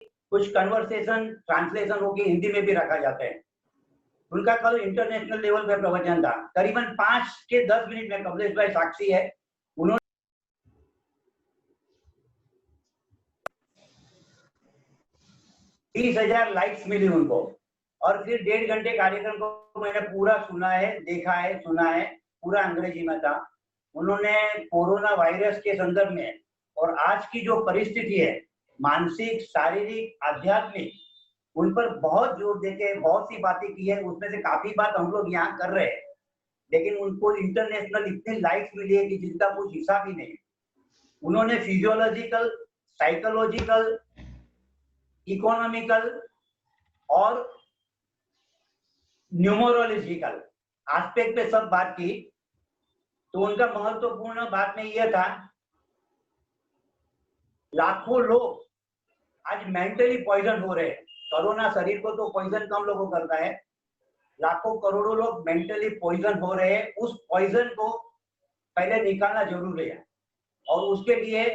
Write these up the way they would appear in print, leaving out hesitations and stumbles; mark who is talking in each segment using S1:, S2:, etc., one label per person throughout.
S1: कुछ conversation translation होकर हिंदी में भी रखा जाता है। उनका कल इंटरनेशनल लेवल पे प्रवचन था, करीबन 5 के 10 मिनट में। कमलेश भाई साक्षी है, उन्होंने 30,000 लाइक्स मिली उनको, और फिर 1.5 घंटे कार्यक्रम को मैंने पूरा सुना है, देखा है, सुना है, पूरा अंग्रेजी में था। उन्होंने कोरोना वायरस के संदर्भ में और आज की जो परिस्थिति है, मानसिक, शारीरिक, आध्यात्मिक, उन पर बहुत जोर देके बहुत सी बातें की है। उसमें से काफी बात हम लोग यहाँ कर रहे हैं, लेकिन उनको इंटरनेशनल इतनी लाइक्स मिली है कि जिनका कुछ हिसाब ही नहीं। उन्होंने फिजियोलॉजिकल, साइकोलॉजिकल, इकोनॉमिकल और न्यूमरोलॉजिकल एस्पेक्ट पे सब बात की। तो उनका महत्वपूर्ण बात में यह था, लाखों लोग आज मेंटली पॉइजन हो रहे हैं। कोरोना शरीर को तो पॉइजन कम लोगों को करता है, लाखों करोड़ों लोग मेंटली पॉइजन हो रहे हैं। उस पॉइजन को पहले निकालना जरूरी है, और उसके लिए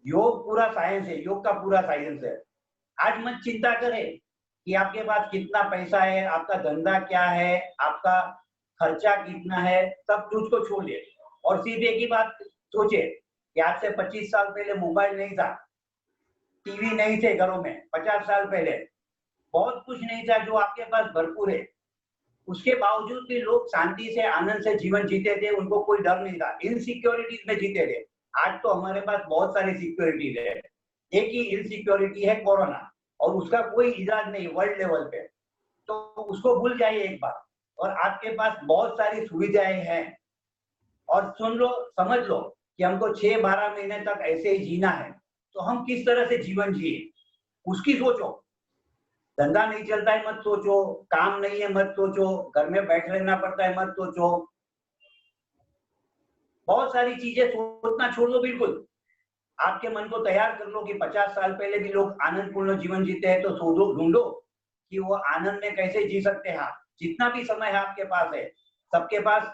S1: योग पूरा साइंस है, योग का पूरा साइंस है। आज मत चिंता करें कि आपके पास कितना पैसा है, आपका धंधा क्या है, आपका खर्चा कितना है, सब कुछ को छोड़िए और सीधे एक ही बात सोचे कि आज से 25 साल पहले मोबाइल नहीं था, टीवी नहीं थे घरों में, 50 साल पहले बहुत कुछ नहीं था जो आपके पास भरपूर है। उसके बावजूद भी लोग शांति से, आनंद से जीवन जीते थे, उनको कोई डर नहीं था, इनसिक्योरिटीज में जीते थे। आज तो हमारे पास बहुत सारी सिक्योरिटीज है, एक ही इनसिक्योरिटी है कोरोना, और उसका कोई इलाज नहीं वर्ल्ड लेवल पे। तो उसको भूल जाइए एक बार, और आपके पास बहुत सारी सुविधाएं हैं। और सुन लो, समझ लो कि हमको 6-12 महीने तक ऐसे ही जीना है, तो हम किस तरह से जीवन जिए उसकी सोचो। धंधा नहीं चलता है मत सोचो, काम नहीं है मत सोचो, घर में बैठ रहना पड़ता है मत सोचो। बहुत सारी चीजें सोचना छोड़ दो बिल्कुल। आपके मन को तैयार कर लो कि 50 साल पहले भी लोग आनंदपूर्ण जीवन जीते हैं, तो सोचो, ढूंढो कि वो आनंद में कैसे जी सकते हैं। जितना भी समय है आपके पास है, सबके पास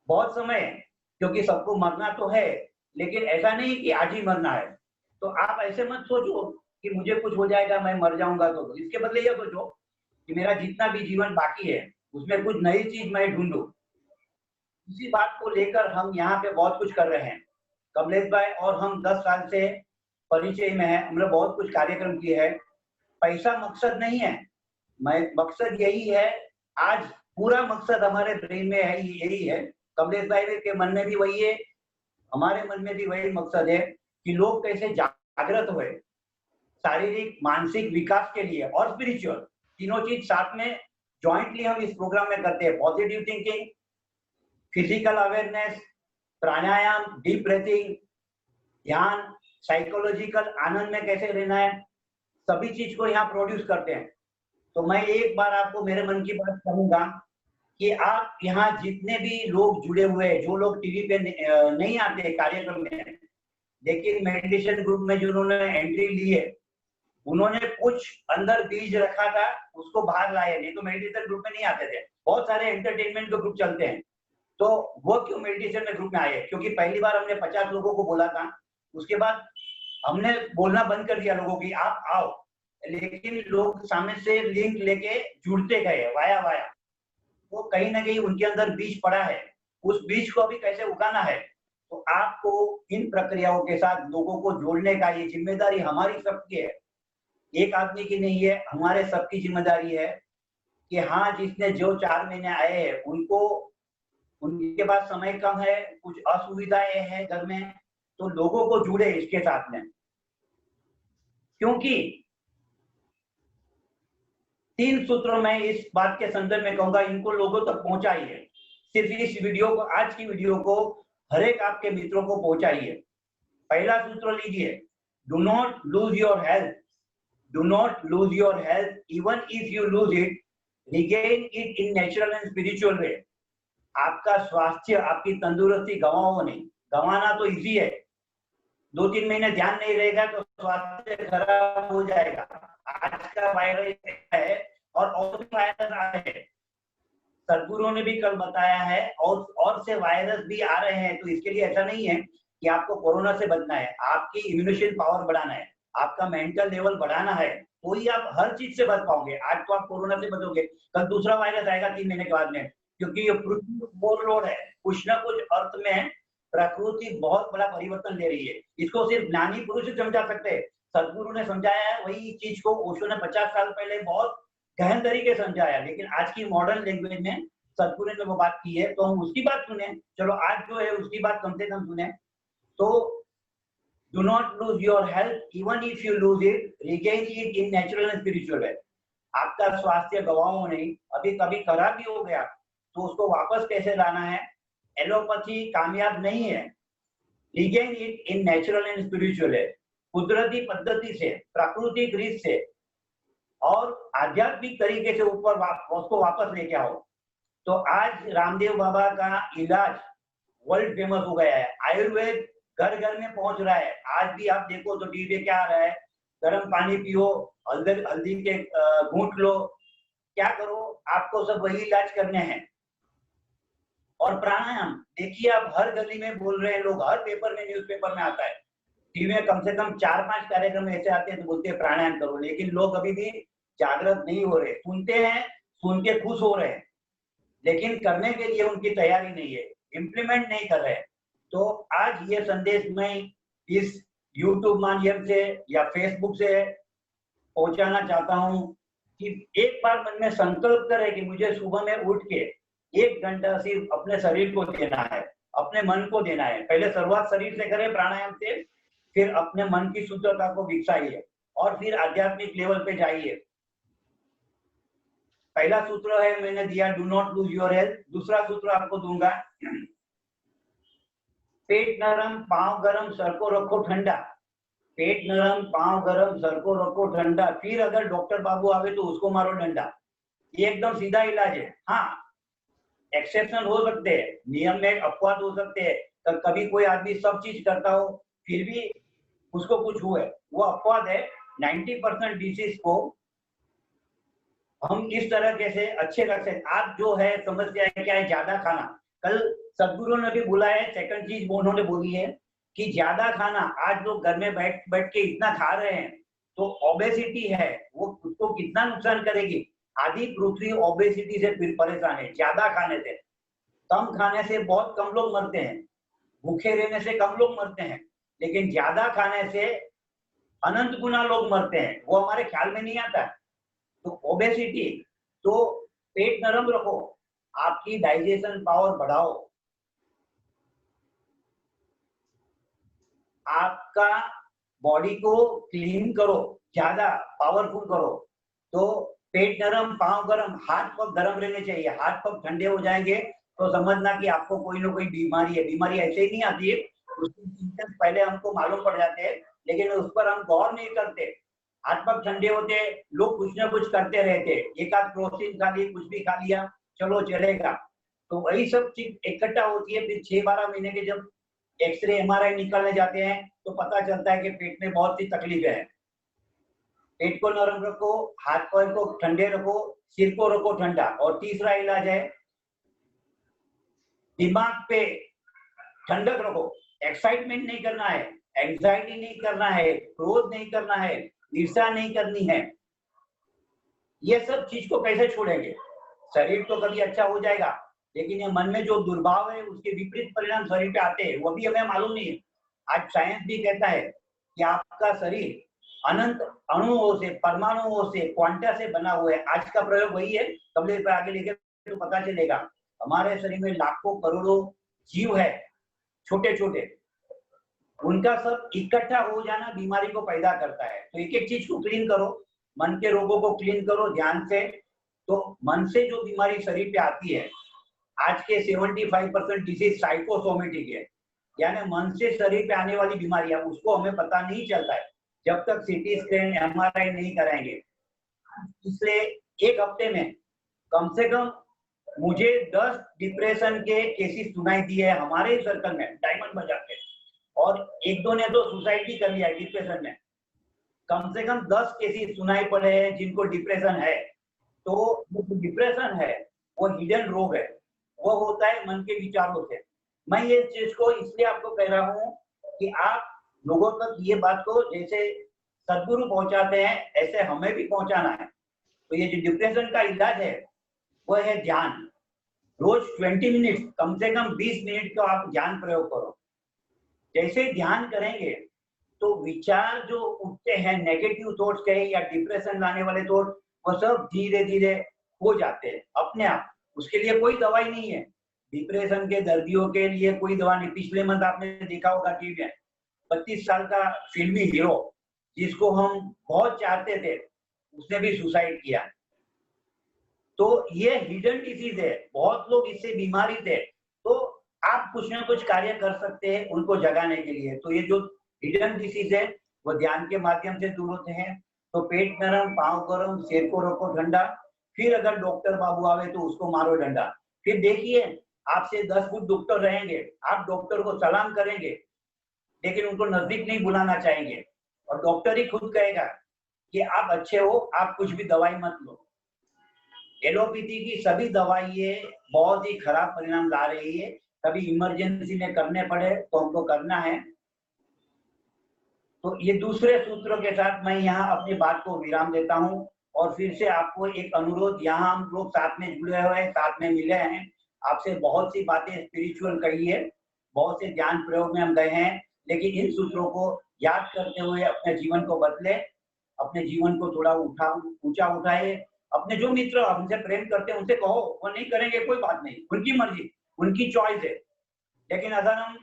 S1: बहुत समय है, क्योंकि सबको मरना तो है, लेकिन ऐसा नहीं कि आज ही मरना है। तो आप ऐसे मत सोचो कि मुझे कुछ हो जाएगा, मैं मर जाऊंगा। तो इसके बदले ये सोचो कि मेरा जितना भी जीवन बाकी है उसमें कुछ नई चीज मैं ढूंढूं। इसी बात को लेकर हम यहाँ पे बहुत कुछ कर रहे हैं। कमलेश भाई और हम 10 साल से परिचय में है, हमने बहुत कुछ कार्यक्रम किए हैं। पैसा मकसद नहीं है, मैं मकसद यही है, आज पूरा मकसद हमारे ब्रेन में है, यही है। कमलेश भाई के मन में भी वही है, हमारे मन में भी वही मकसद है कि लोग कैसे जागृत हुए, शारीरिक मानसिक विकास के लिए और स्पिरिचुअल, तीनों चीज साथ में जॉइंटली हम इस प्रोग्राम में करते हैं। पॉजिटिव थिंकिंग, फिजिकल अवेयरनेस, प्राणायाम, डीप ब्रीथिंग, ध्यान, साइकोलॉजिकल आनंद में कैसे रहना है, सभी चीज को यहाँ प्रोड्यूस करते हैं। तो मैं एक बार आपको मेरे मन की बात कहूंगा कि आप यहाँ जितने भी लोग जुड़े हुए हैं, जो लोग टीवी पे नहीं आते कार्यक्रम में, लेकिन मेडिटेशन ग्रुप में जिन्होंने एंट्री ली है, उन्होंने कुछ अंदर बीज रखा था, उसको बाहर लाए। नहीं तो मेडिटेशन ग्रुप में नहीं आते थे। बहुत सारे एंटरटेनमेंट के ग्रुप चलते हैं, तो वो क्यों मेडिटेशन में ग्रुप में आए? क्योंकि पहली बार हमने 50 लोगों को बोला था, उसके बाद हमने बोलना बंद कर दिया लोगों की आप आओ, लेकिन लोग सामने से लिंक लेके जुड़ते गए वाया वाया। वो कहीं ना कहीं उनके अंदर बीज पड़ा है, उस बीज को अभी कैसे उगाना है। तो आपको इन प्रक्रियाओं के साथ लोगों को जोड़ने का ये जिम्मेदारी हमारी सबकी है, एक आदमी की नहीं है, हमारे सबकी जिम्मेदारी है कि हाँ, जिसने जो 4 महीने आए हैं उनको, उनके पास समय कम है, कुछ असुविधाएं हैं घर में, तो लोगों को जुड़े इसके साथ में। क्योंकि 3 सूत्रों में इस बात के संदर्भ में कहूंगा, इनको लोगों तक पहुंचाइए। सिर्फ इस वीडियो को, आज की वीडियो को हर एक आपके मित्रों को पहुंचाइए। पहला सूत्र लीजिए, do not lose your health, do not lose your health, even if you lose it, regain it in natural and spiritual way. आपका स्वास्थ्य, आपकी तंदुरुस्ती गंवाओ नहीं। गंवाना तो इजी है, 2-3 महीने ध्यान नहीं रहेगा तो स्वास्थ्य खराब हो जाएगा। आज का वायरस है और भी वायरस आ रहे हैं, सदगुरुओं ने भी कल बताया है, और से वायरस भी आ रहे हैं। तो इसके लिए ऐसा नहीं है कि आपको कोरोना से बचना है, आपकी इम्यूनिटी पावर बढ़ाना है। आपका मेंटल लेवल बढ़ाना है, तो ही आप हर चीज से बच पाओगे। आज तो आप कोरोना से बचोगे, कल दूसरा वायरस आएगा 3 महीने के बाद में, क्योंकि ये पृथ्वी ओवरलोड है। कुछ ना कुछ अर्थ में प्रकृति बहुत बड़ा परिवर्तन ले रही है। इसको सिर्फ ज्ञानी पुरुष ही समझा सकते हैं। सदगुरु ने समझाया है, वही चीज को ओशो ने 50 साल पहले बहुत गहन तरीके से समझाया, लेकिन आज की मॉडर्न लैंग्वेज में सदगुरु ने वो बात की है, तो हम उसकी बात सुने। चलो आज जो है उसकी बात कम से कम सुने। तो do not lose your health, even if you lose it, regain it in natural and spiritual way. आपका स्वास्थ्य गवाओ नहीं, अभी कभी खराब भी हो गया तो उसको वापस कैसे लाना है। एलोपैथी कामयाब नहीं है। regain it in natural and spiritual way, कुदरती पद्धति से, प्राकृतिक रीत से और आध्यात्मिक तरीके से ऊपर उसको वापस लेके आओ। तो आज रामदेव बाबा का इलाज वर्ल्ड फेमस हो गया है। आयुर्वेद घर घर में पहुंच रहा है। आज भी आप देखो तो टीवी पे क्या आ रहा है, गर्म पानी पियो, हल्दी के घूंट लो, क्या करो, आपको सब वही इलाज करने हैं। और प्राणायाम देखिए, आप हर गली में बोल रहे हैं लोग, हर पेपर में, न्यूज़पेपर में आता है, टीवी में कम से कम 4-5 कार्यक्रम ऐसे आते हैं तो बोलते हैं प्राणायाम करो, लेकिन लोग अभी भी जागृत नहीं हो रहे। सुनते हैं, सुन के खुश हो रहे हैं, लेकिन करने के लिए उनकी तैयारी नहीं है, इम्प्लीमेंट नहीं कर रहे हैं। तो आज ये संदेश मैं इस YouTube माध्यम से या Facebook से पहुंचाना चाहता हूं कि एक बार मन में संकल्प करें कि मुझे सुबह में उठ के 1 घंटा सिर्फ अपने शरीर को देना है, अपने मन को देना है। पहले शुरुआत शरीर से करें प्राणायाम से, फिर अपने मन की शुद्धता को विकसाइए और फिर आध्यात्मिक लेवल पे जाइए। पहला सूत्र है मैंने दिया, do not lose your health. दूसरा सूत्र आपको दूंगा, पेट नरम पांव गरम सर को रखो ठंडा। पेट नरम पांव गरम सर को रखो ठंडा, फिर अगर डॉक्टर बाबू आवे तो उसको मारो डंडा। ये एकदम सीधा इलाज है। हाँ, एक्सेप्शन हो सकते हैं, नियम में अपवाद हो सकते हैं, तो कभी कोई आदमी सब चीज करता हो फिर भी उसको कुछ हुए, वो अपवाद है। 90% डिसीज को हम इस तरह कैसे अच्छे रख सकते। आप जो है समस्या है क्या है, ज्यादा खाना। कल सदगुरु ने भी बोला है, सेकंड चीज उन्होंने बोली है कि ज्यादा खाना। आज लोग घर में बैठ बैठ के इतना खा रहे हैं, तो ओबेसिटी है, वो उसको कितना नुकसान करेगी। आधी पृथ्वी ओबेसिटी से परेशान है, ज्यादा खाने से। कम खाने से बहुत कम लोग मरते हैं, भूखे रहने से कम लोग मरते हैं, लेकिन ज्यादा खाने से अनंत गुना लोग मरते हैं, वो हमारे ख्याल में नहीं आता। तो ओबेसिटी, तो पेट नरम रखो, आपकी डाइजेशन पावर बढ़ाओ, आपका बॉडी को क्लीन करो, ज्यादा पावरफुल करो। तो पेट नरम पांव गरम, हाथ पग गरम रहने चाहिए। हाथ पग ठंडे हो जाएंगे तो समझना कि आपको कोई ना कोई बीमारी है। बीमारी ऐसे ही नहीं आती है, उसके सिम्टम्स पहले हमको मालूम पड़ जाते हैं, लेकिन उस पर हम गौर नहीं करते। हाथ पग ठंडे होते, लोग कुछ ना कुछ करते रहते, एक आध प्रोटीन खा ली, कुछ भी खा लिया, चलो चलेगा। तो वही सब चीज इकट्ठा होती है। फिर 6-12 महीने के जब एक्सरे एमआरआई निकालने जाते हैं तो पता चलता है कि पेट में बहुत सी तकलीफें हैं। पेट को नरम रखो, हाथ पैर को ठंडे रखो, सिर को रखो ठंडा। और तीसरा इलाज है, दिमाग पे ठंडक रखो। एक्साइटमेंट नहीं करना है, एंजाइटी नहीं करना है, क्रोध नहीं करना है, ईर्ष्या नहीं करनी है। ये सब चीज को कैसे छोड़ेंगे? शरीर तो कभी अच्छा हो जाएगा, लेकिन ये मन में जो दुर्भाव है उसके विपरीत परिणाम शरीर पे आते हैं, वो भी हमें मालूम नहीं है। आज साइंस भी कहता है कि आपका शरीर अनंत अणुओं से, परमाणुओं से, क्वांटा से बना हुआ है। आज का प्रयोग वही है, कमले पे आगे लेके तो पता चलेगा। हमारे शरीर में लाखों करोड़ों जीव है, छोटे छोटे, उनका सब इकट्ठा हो जाना बीमारी को पैदा करता है। तो एक एक चीज को क्लीन करो, मन के रोगों को क्लीन करो ध्यान से। तो मन से जो बीमारी शरीर पे आती है, आज के 75% डिजीज साइकोसोमेटिक है, यानी मन से शरीर पे आने वाली बीमारियां, उसको हमें पता नहीं चलता है जब तक सीटी स्कैन एमआरआई नहीं कराएंगे। इसलिए एक हफ्ते में कम से कम मुझे 10 डिप्रेशन के केसेस सुनाई दिए हमारे सर्कल में, डायमंड बाजार के, और 1-2 ने तो सुसाइड भी कर लिया डिप्रेशन में। कम से कम 10 केसेस सुनाई पड़े हैं जिनको डिप्रेशन है। तो जो डिप्रेशन है वो हिडन रोग है, वो होता है मन के विचारों से। मैं ये चीज को इसलिए आपको कह रहा हूँ कि आप लोगों तक ये बात को, जैसे सदगुरु पहुंचाते हैं, ऐसे हमें भी पहुंचाना है। तो ये जो डिप्रेशन का इलाज है वो है ध्यान। रोज 20 मिनट, कम से कम 20 मिनट का आप ध्यान प्रयोग करो। जैसे ही ध्यान करेंगे तो विचार जो उठते हैं, नेगेटिव थॉट्स कहे या डिप्रेशन लाने वाले थॉट, वो सब धीरे धीरे हो जाते हैं अपने आप। उसके लिए कोई दवाई नहीं है। डिप्रेशन के दर्दियों के लिए कोई दवा नहीं। पिछले मंथ आपने देखा होगा टीवी में 32 साल का फिल्मी हीरो जिसको हम बहुत चाहते थे, उसने भी सुसाइड किया। तो ये हिडन डिसीज है, बहुत लोग इससे बीमारी थे। तो आप कुछ ना कुछ कार्य कर सकते हैं उनको जगाने के लिए। तो ये जो हिडन डिसीज है वो ध्यान के माध्यम से दूर होते हैं। तो पेट नरम, पाँव गरम, सिर को रखो ठंडा, फिर अगर डॉक्टर बाबू आवे तो उसको मारो डंडा। फिर देखिए आपसे 10 फुट डॉक्टर रहेंगे, आप डॉक्टर को सलाम करेंगे लेकिन उनको नजदीक नहीं बुलाना चाहेंगे, और डॉक्टर ही खुद कहेगा कि आप अच्छे हो, आप कुछ भी दवाई मत लो। एलोपैथी की सभी दवाइयाँ बहुत ही खराब परिणाम ला रही है। कभी इमरजेंसी में करने पड़े तो हमको करना है। तो ये दूसरे सूत्रों के साथ मैं यहाँ अपनी बात को विराम देता हूँ, और फिर से आपको एक अनुरोध, यहाँ हम लोग साथ में जुड़े हुए हैं, साथ में मिले हैं, आपसे बहुत सी बातें स्पिरिचुअल कही है, बहुत से ध्यान प्रयोग में हम गए हैं, लेकिन इन सूत्रों को याद करते हुए अपने जीवन को बदले, अपने जीवन को थोड़ा ऊंचा उठाए। अपने जो मित्र हमसे प्रेम करते हैं उनसे कहो, वो नहीं करेंगे कोई बात नहीं, उनकी मर्जी, उनकी चॉइस है। लेकिन अगर हम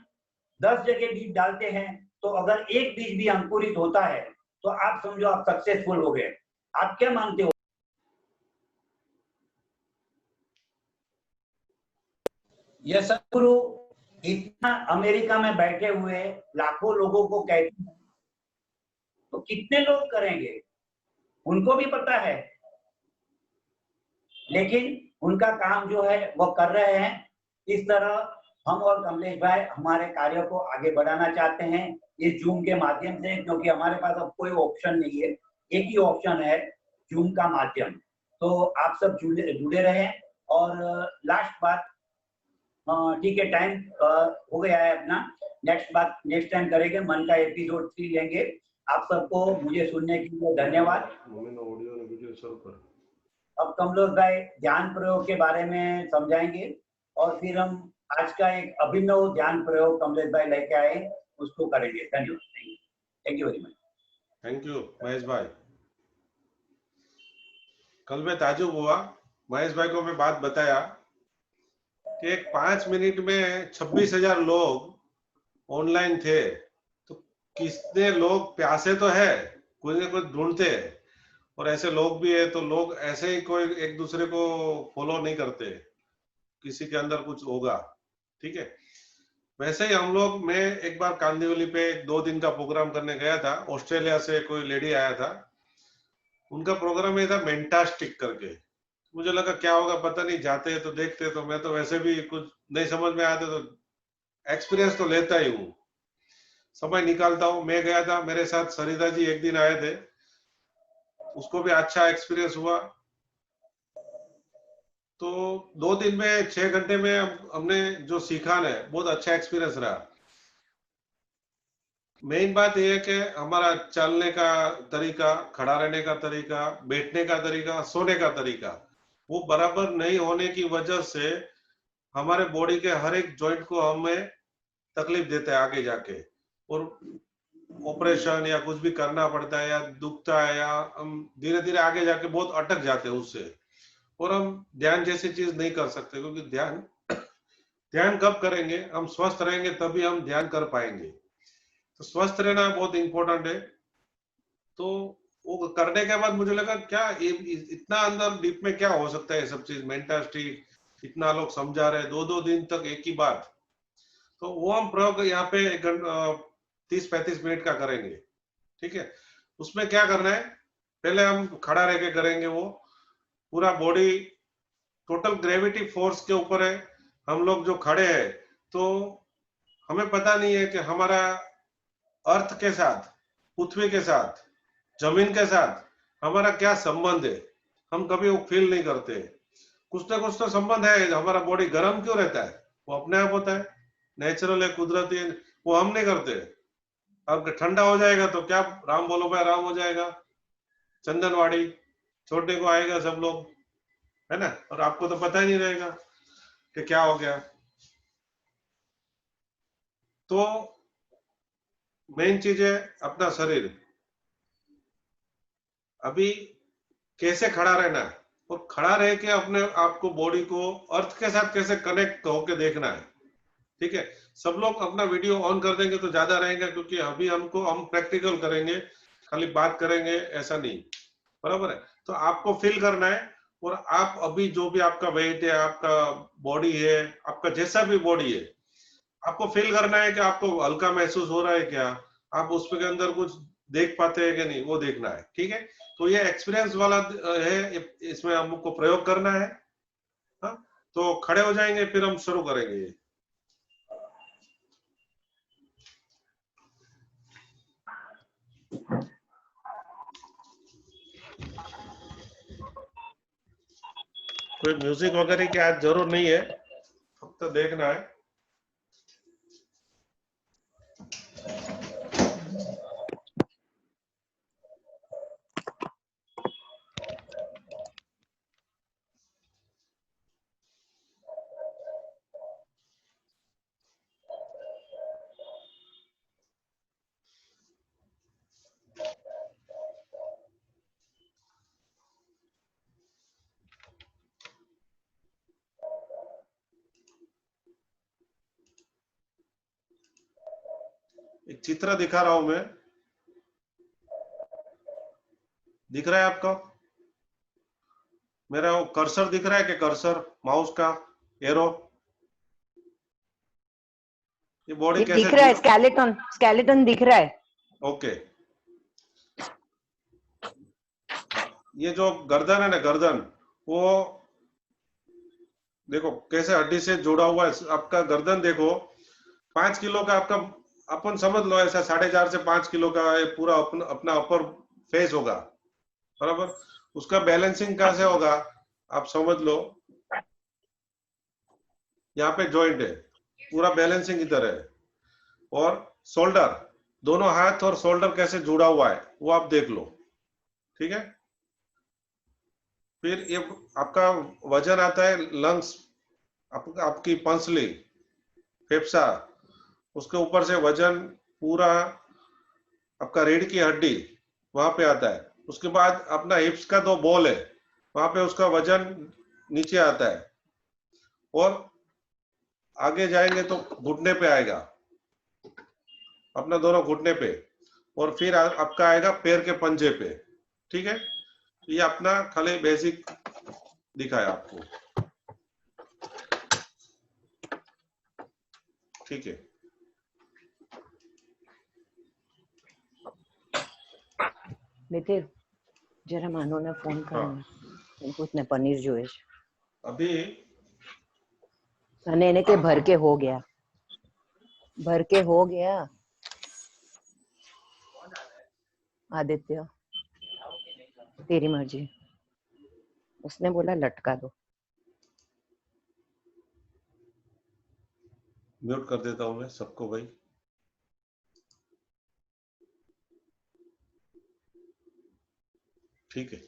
S1: 10 जगह बीज डालते हैं तो अगर एक बीज भी अंकुरित होता है तो आप समझो आप सक्सेसफुल हो गए। आप क्या मानते हो? यह सदगुरु इतना अमेरिका में बैठे हुए लाखों लोगों को कहते हैं तो कितने लोग करेंगे? उनको भी पता है, लेकिन उनका काम जो है वो कर रहे हैं। इस तरह हम और कमलेश भाई हमारे कार्यों को आगे बढ़ाना चाहते हैं इस जूम के माध्यम से, क्योंकि हमारे पास अब कोई ऑप्शन नहीं है, एक ही ऑप्शन है, जूम का माध्यम। तो आप सब जुड़े रहें। और लास्ट बात, ठीक है, टाइम हो गया है अपना, नेक्स्ट टाइम करेंगे, मन का एपिसोड 3 लेंगे। आप सबको मुझे सुनने के लिए धन्यवाद। अब कमलेश भाई ध्यान प्रयोग के बारे में समझाएंगे, और फिर हम आज का एक अभिनव ध्यान प्रयोग कमलेश भाई लेके आए, उसको करेंगे। Thank you very much.
S2: Thank you Mahesh भाई। कल मैं ताजुब हुआ, महेश भाई को मैं बात बताया कि एक 5 मिनट में 26,000 लोग ऑनलाइन थे, तो कितने लोग प्यासे तो है, कुछ न कुछ ढूंढते हैं, और ऐसे लोग भी है। तो लोग ऐसे ही कोई एक दूसरे को फॉलो नहीं करते, किसी के अंदर कुछ होगा, ठीक है। वैसे ही हम लोग, मैं एक बार कांदिवली पे 2 दिन का प्रोग्राम करने गया था, ऑस्ट्रेलिया से कोई लेडी आया था, उनका प्रोग्राम ये था मेंटास्टिक करके। मुझे लगा क्या होगा पता नहीं, जाते हैं तो देखते हैं। तो मैं तो वैसे भी कुछ नहीं समझ में आते तो एक्सपीरियंस तो लेता ही हूँ, समय निकालता हूँ। मैं गया था, मेरे साथ सरिता जी एक दिन आए थे, उसको भी अच्छा एक्सपीरियंस हुआ। तो 2 दिन में 6 घंटे में हमने जो सीखा है बहुत अच्छा एक्सपीरियंस रहा। मेन बात यह है कि हमारा चलने का तरीका, खड़ा रहने का तरीका, बैठने का तरीका, सोने का तरीका, वो बराबर नहीं होने की वजह से हमारे बॉडी के हर एक जॉइंट को हमें तकलीफ देता है आगे जाके, और ऑपरेशन या कुछ भी करना पड़ता है, या दुखता है, या हम धीरे धीरे आगे जाके बहुत अटक जाते हैं उससे, और हम ध्यान जैसी चीज नहीं कर सकते। क्योंकि ध्यान कब करेंगे, हम स्वस्थ रहेंगे तभी हम ध्यान कर पाएंगे। तो स्वस्थ रहना बहुत इंपॉर्टेंट है। तो वो करने के बाद मुझे लगा क्या इतना अंदर डीप में क्या हो सकता है, ये सब चीज मेंटास्टिक इतना लोग समझा रहे 2-2 दिन तक एक ही बात। तो वो हम प्रयोग यहाँ पे 30-35 मिनट का करेंगे, ठीक है। उसमें क्या करना है, पहले हम खड़ा रह के करेंगे, वो पूरा बॉडी टोटल ग्रेविटी फोर्स के ऊपर है। हम लोग जो खड़े हैं तो हमें पता नहीं है कि हमारा अर्थ के साथ, पृथ्वी के साथ, जमीन के साथ हमारा क्या संबंध है, हम कभी वो फील नहीं करते। कुछ ना कुछ तो संबंध है। हमारा बॉडी गर्म क्यों रहता है, वो अपने आप होता है, नेचुरल है, कुदरती है, वो हम नहीं करते। अब ठंडा हो जाएगा तो क्या राम बोलो भाई राम हो जाएगा, चंदनवाड़ी छोड़ने को आएगा सब लोग, है ना, और आपको तो पता ही नहीं रहेगा कि क्या हो गया। तो मेन चीज है अपना शरीर, अभी कैसे खड़ा रहना है और खड़ा रह के अपने आपको बॉडी को अर्थ के साथ कैसे कनेक्ट होके देखना है। ठीक है, सब लोग अपना वीडियो ऑन कर देंगे तो ज्यादा रहेगा, क्योंकि अभी हम प्रैक्टिकल करेंगे, खाली बात करेंगे ऐसा नहीं, बराबर है। तो आपको फील करना है, और आप अभी जो भी आपका वेट है, आपका बॉडी है, आपका जैसा भी बॉडी है, आपको फील करना है कि आपको हल्का महसूस हो रहा है क्या, आप उसके अंदर कुछ देख पाते हैं कि नहीं, वो देखना है। ठीक है, तो ये एक्सपीरियंस वाला है, इसमें हमको प्रयोग करना है। हाँ, तो खड़े हो जाएंगे फिर हम शुरू करेंगे। कोई म्यूजिक वगैरह की आज जरूर नहीं है, फक्त देखना है। एक चित्र दिखा रहा हूं मैं, दिख रहा है आपको? मेरा वो कर्सर दिख रहा है कि कर्सर माउस का एरो, ये बॉडी
S3: ये
S2: कैसे
S3: दिख रहा है, स्केलेटन स्केलेटन दिख रहा है।
S2: ओके, ये जो गर्दन है ना, गर्दन वो देखो कैसे हड्डी से जुड़ा हुआ है। आपका गर्दन देखो, 5 किलो का आपका, अपन समझ लो ऐसा 4.5 से 5 किलो का ये पूरा अपना अपर फेस होगा, बराबर। उसका बैलेंसिंग कहाँ से होगा, आप समझ लो, यहाँ पे जॉइंट है, पूरा बैलेंसिंग इधर है, और शोल्डर, दोनों हाथ और शोल्डर कैसे जुड़ा हुआ है वो आप देख लो। ठीक है, फिर ये आपका वजन आता है लंग्स, आपकी पंसली, फेफसा, उसके ऊपर से वजन पूरा आपका रीढ़ की हड्डी वहां पे आता है। उसके बाद अपना हिप्स का 2 बॉल है, वहां पे उसका वजन नीचे आता है, और आगे जाएंगे तो घुटने पे आएगा, अपना दोनों घुटने पे, और फिर आपका आएगा पैर के पंजे पे। ठीक है, ये अपना खाली बेसिक दिखाया आपको। ठीक है,
S3: મિતિર જરા માનવને ફોન કરને પૂછને પનીર જોઈએ છે
S2: अभी
S3: અને એને કે ભર કે हो गया, भर के हो गया। आदित्य तेरी मर्जी, उसने बोला लटका दो।
S2: म्यूट कर देता हूं मैं सबको भाई। ठीक है,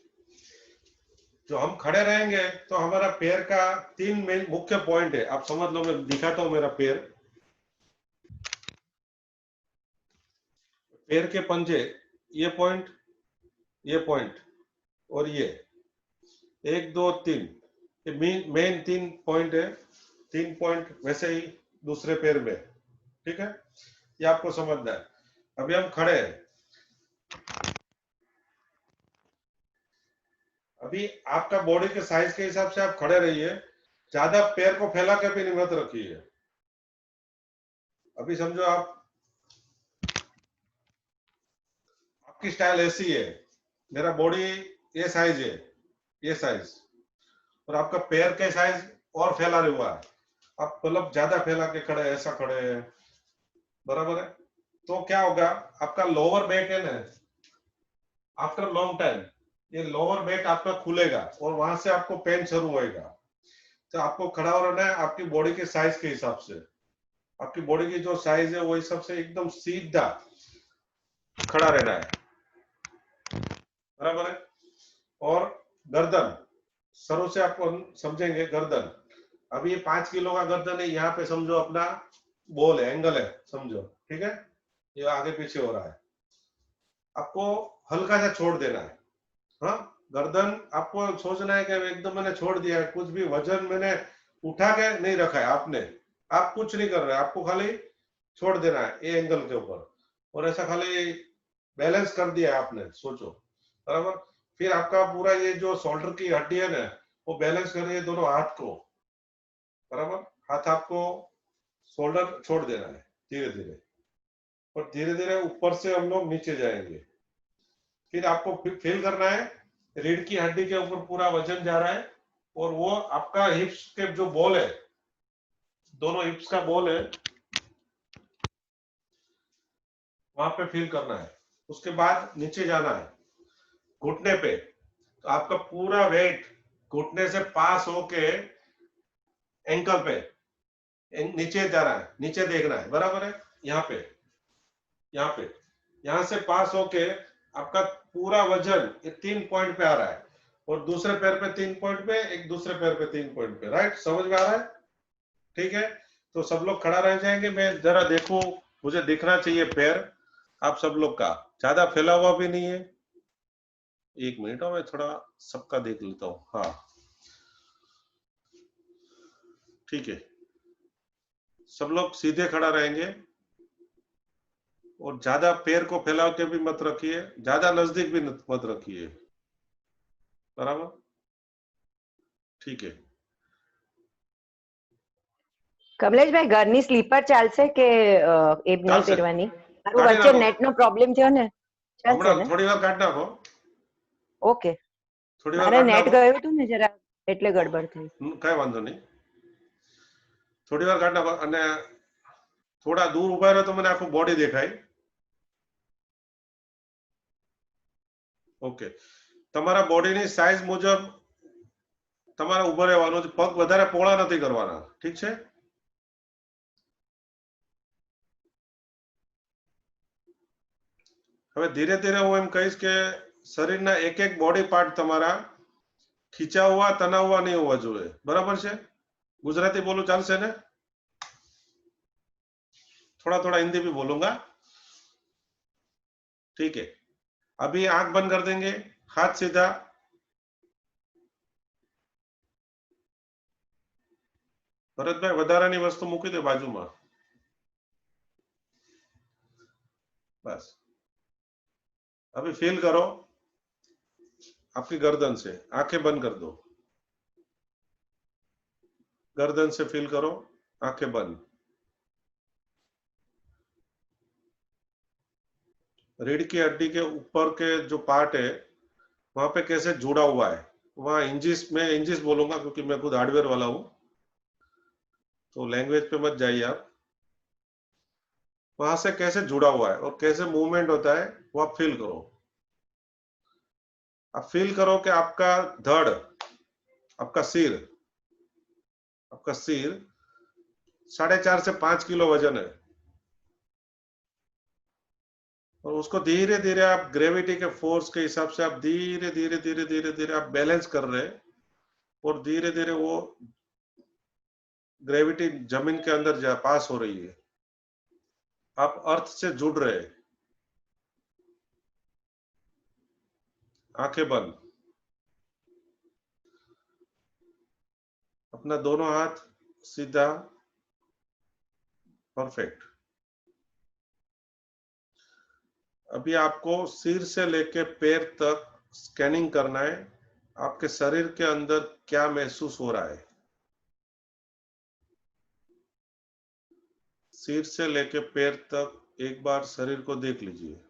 S2: जो हम खड़े रहेंगे तो हमारा पैर का 3 मेन मुख्य पॉइंट है, आप समझ लो, मैं दिखाता हूं मेरा पैर, पैर के पंजे, ये पॉइंट और ये 1 2 3, ये मेन 3 पॉइंट है। 3 पॉइंट वैसे ही दूसरे पैर में। ठीक है, ये आपको समझना है। अभी हम खड़े हैं, अभी आपका बॉडी के साइज के हिसाब से आप खड़े रहिए, ज्यादा पैर को फैला के भी नहीं मत रखिए। अभी समझो आपकी स्टाइल ऐसी है, मेरा बॉडी ये साइज है, ये साइज, और आपका पैर के साइज और फैला हुआ है, आप मतलब ज्यादा फैला के खड़े, ऐसा खड़े हैं, बराबर है। तो क्या होगा, आपका लोअर बैक है ना, आफ्टर लॉन्ग टाइम ये लोअर बैक आपका खुलेगा, और वहां से आपको पेन शुरू होएगा। तो आपको खड़ा हो रहना है आपकी बॉडी के साइज के हिसाब से, आपकी बॉडी की जो साइज है वो हिसाब से एकदम सीधा खड़ा रहना है, बराबर है। और गर्दन, सरों से आपको समझेंगे गर्दन। अभी ये 5 किलो का गर्दन है, यहाँ पे समझो अपना बॉल है, एंगल है, समझो, ठीक है। ये आगे पीछे हो रहा है, आपको हल्का सा छोड़ देना है। हाँ, गर्दन आपको सोचना है कि एकदम मैंने छोड़ दिया है, कुछ भी वजन मैंने उठा के नहीं रखा है आपने, आप कुछ नहीं कर रहे, आपको खाली छोड़ देना है ये एंगल के ऊपर, और ऐसा खाली बैलेंस कर दिया है आपने, सोचो, बराबर। फिर आपका पूरा ये जो शोल्डर की हड्डी है ना, वो बैलेंस कर रही है दोनों हाथ को, बराबर। हाथ आपको शोल्डर छोड़ देना है धीरे धीरे, और धीरे धीरे ऊपर से हम लोग नीचे जाएंगे। फिर आपको फील करना है रीढ़ की हड्डी के ऊपर पूरा वजन जा रहा है, और वो आपका हिप्स के जो बॉल है, दोनों हिप्स का बॉल है, वहां पे फील करना है। उसके बाद नीचे जाना है घुटने पे, तो आपका पूरा वेट घुटने से पास होके एंकल पे नीचे जा रहा है, नीचे देखना है, बराबर है। यहाँ पे यहाँ से पास होके आपका पूरा वजन ये 3 पॉइंट पे आ रहा है, और दूसरे पैर पे 3 पॉइंट पे, एक दूसरे पैर पे 3 पॉइंट पे, राइट, समझ में आ रहा है? ठीक है, तो सब लोग खड़ा रह जाएंगे, मैं जरा देखो, मुझे दिखना चाहिए पैर आप सब लोग का, ज्यादा फैला हुआ भी नहीं है। 1 मिनट मैं थोड़ा सबका देख लेता हूँ। हाँ, ठीक है, सब लोग सीधे खड़ा रहेंगे, और ज्यादा पैर को फैला के भी मत रखिए, ज्यादा नजदीक भी मत रखिए, बराबर, ठीक है।
S3: કમલેશભાઈ ઘરની સ્લીપર ચાલશે કે એ નહીં
S2: ચાલશે,
S3: પહેરવાની? મારું
S2: કાઢી
S3: વચ્ચે
S2: નાખો,
S3: નેટનો પ્રોબ્લેમ થયો ને, ચાલશે
S2: હમણાં
S3: ને?
S2: થોડી વાર કાઢી નાખો,
S3: ઓકે,
S2: થોડી વાર
S3: મારે
S2: કાઢી
S3: નેટ
S2: નાખો,
S3: ગયું હતું ને જરા, એટલે ગડબડ થઈ.
S2: કઈ વાંધો નહીં, થોડી વાર કાઢી નાખો, અને થોડા દૂર ઉભા રહો તો મને આખું બોડી દેખાય. ઓકે, તમારા બોડીની સાઈઝ મુજબ તમારે ઉભા રહેવાનું છે, પગ વધારે પહોળા નથી કરવાના, ઠીક છે? હવે ધીરે ધીરે હું એમ કહીશ કે શરીરના એક એક બોડી પાર્ટ તમારા खींचा हुआ तना हुआ नहीं होगा જોઈએ, बराबर છે? गुजराती बोलो ચાલશે ને? थोड़ा थोड़ा हिंदी भी बोलूंगा, ठीक है। अभी आंख बंद कर देंगे, हाथ सीधा, भरतभाई વધારાની વસ્તુ મૂકી દે બાજુમાં, बस। अभी फील करो आपकी गर्दन से, आंखें बंद कर दो, गर्दन से फील करो, आंखें बंद। रीढ़ की हड्डी के ऊपर के जो पार्ट है वहां पे कैसे जुड़ा हुआ है, वहां इंजिस, मैं इंजिस बोलूंगा क्योंकि मैं खुद हार्डवेयर वाला हूं, तो लैंग्वेज पे मत जाइए आप। वहां से कैसे जुड़ा हुआ है और कैसे मूवमेंट होता है वो आप फील करो। आप फील करो कि आपका धड़, आपका सिर 4.5 से 5 किलो वजन है, और उसको धीरे धीरे आप ग्रेविटी के फोर्स के हिसाब से आप धीरे धीरे धीरे धीरे धीरे आप बैलेंस कर रहे हैं, और धीरे धीरे वो ग्रेविटी जमीन के अंदर जा पास हो रही है, आप अर्थ से जुड़ रहे हैं। आंखें बंद, अपना दोनों हाथ सीधा, परफेक्ट। अभी आपको सिर से लेके पैर तक स्कैनिंग करना है, आपके शरीर के अंदर क्या महसूस हो रहा है। सिर से लेके पैर तक एक बार शरीर को देख लीजिए।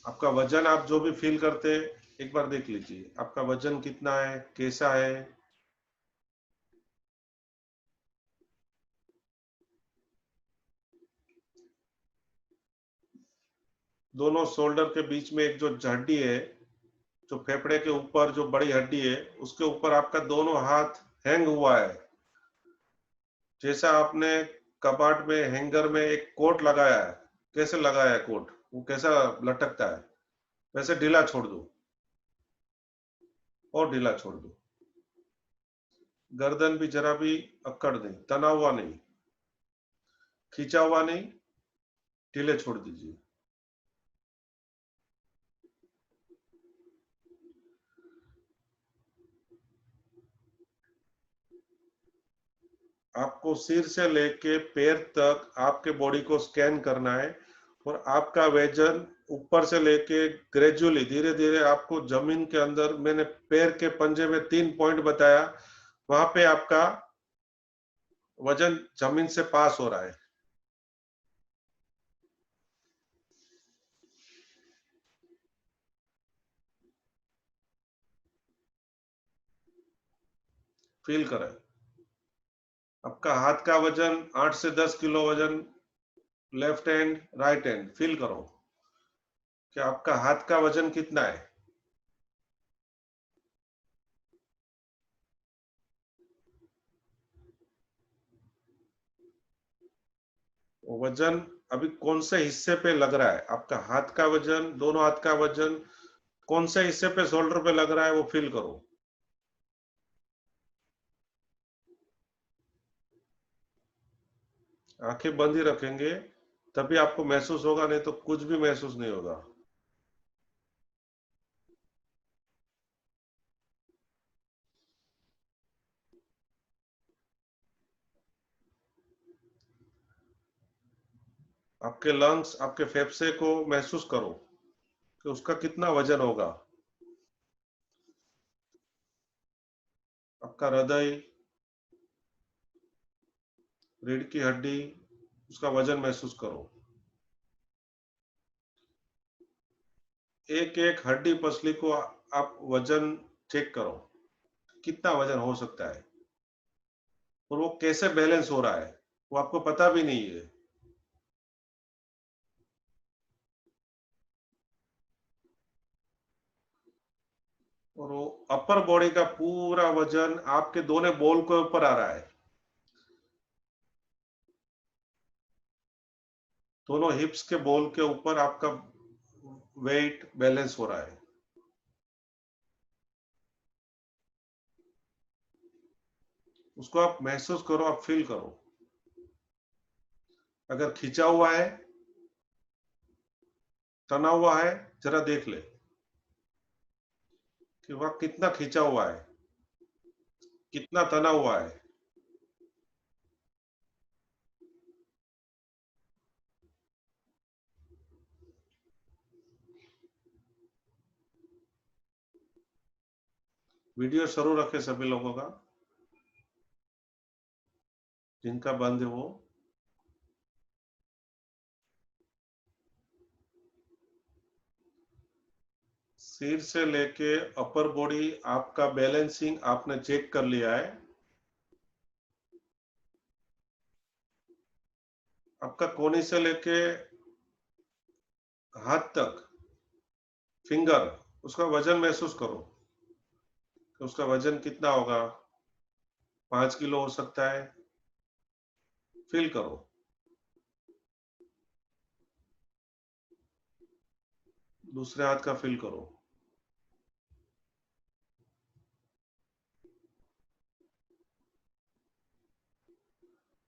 S2: आपका वजन आप जो भी फील करते हैं एक बार देख लीजिए, आपका वजन कितना है, कैसा है। दोनों शोल्डर के बीच में एक जो हड्डी है, जो फेफड़े के ऊपर जो बड़ी हड्डी है, उसके ऊपर आपका दोनों हाथ हैंग हुआ है, जैसा आपने कबाड़ में हैंगर में एक कोट लगाया है, कैसे लगाया है कोट, वो कैसा लटकता है, वैसे ढीला छोड़ दो और ढीला छोड़ दो। गर्दन भी जरा भी अक्कड़ नहीं, तना हुआ नहीं, खींचा हुआ नहीं, ढीले छोड़ दीजिए। आपको सिर से लेके पैर तक आपके बॉडी को स्कैन करना है और आपका वजन ऊपर से लेके ग्रेजुअली धीरे धीरे आपको जमीन के अंदर, मैंने पैर के पंजे में 3 पॉइंट बताया, वहां पे आपका वजन जमीन से पास हो रहा है। फील करें। आपका हाथ का वजन 8 से 10 किलो वजन, left hand right hand, feel करो कि आपका हाथ का वजन कितना है। वजन अभी कौन से हिस्से पे लग रहा है, आपका हाथ का वजन, दोनों हाथ का वजन कौन से हिस्से पे, शोल्डर पे लग रहा है, वो फील करो। आंखें बंद ही रखेंगे तभी आपको महसूस होगा, नहीं तो कुछ भी महसूस नहीं होगा। आपके लंग्स, आपके फेफड़े को महसूस करो कि उसका कितना वजन होगा। आपका हृदय, रीढ़ की हड्डी, उसका वजन महसूस करो। एक एक हड्डी पसली को आप वजन चेक करो, कितना वजन हो सकता है और वो कैसे बैलेंस हो रहा है, वो आपको पता भी नहीं है। और वो अपर बॉडी का पूरा वजन आपके दोनों बोल के ऊपर आ रहा है, दोनों हिप्स के बोल के ऊपर आपका वेट बैलेंस हो रहा है। उसको आप महसूस करो, आप फील करो। अगर खींचा हुआ है, तना हुआ है, जरा देख ले कि वह कितना खींचा हुआ है, कितना तना हुआ है। वीडियो शुरू रखे सभी लोगों का, जिनका बंद है वो। सिर से लेके अपर बॉडी आपका बैलेंसिंग आपने चेक कर लिया है। आपका कोनी से लेके हाथ तक, फिंगर, उसका वजन महसूस करो कि उसका वजन कितना होगा। 5 किलो हो सकता है, फील करो। दूसरे हाथ का फील करो।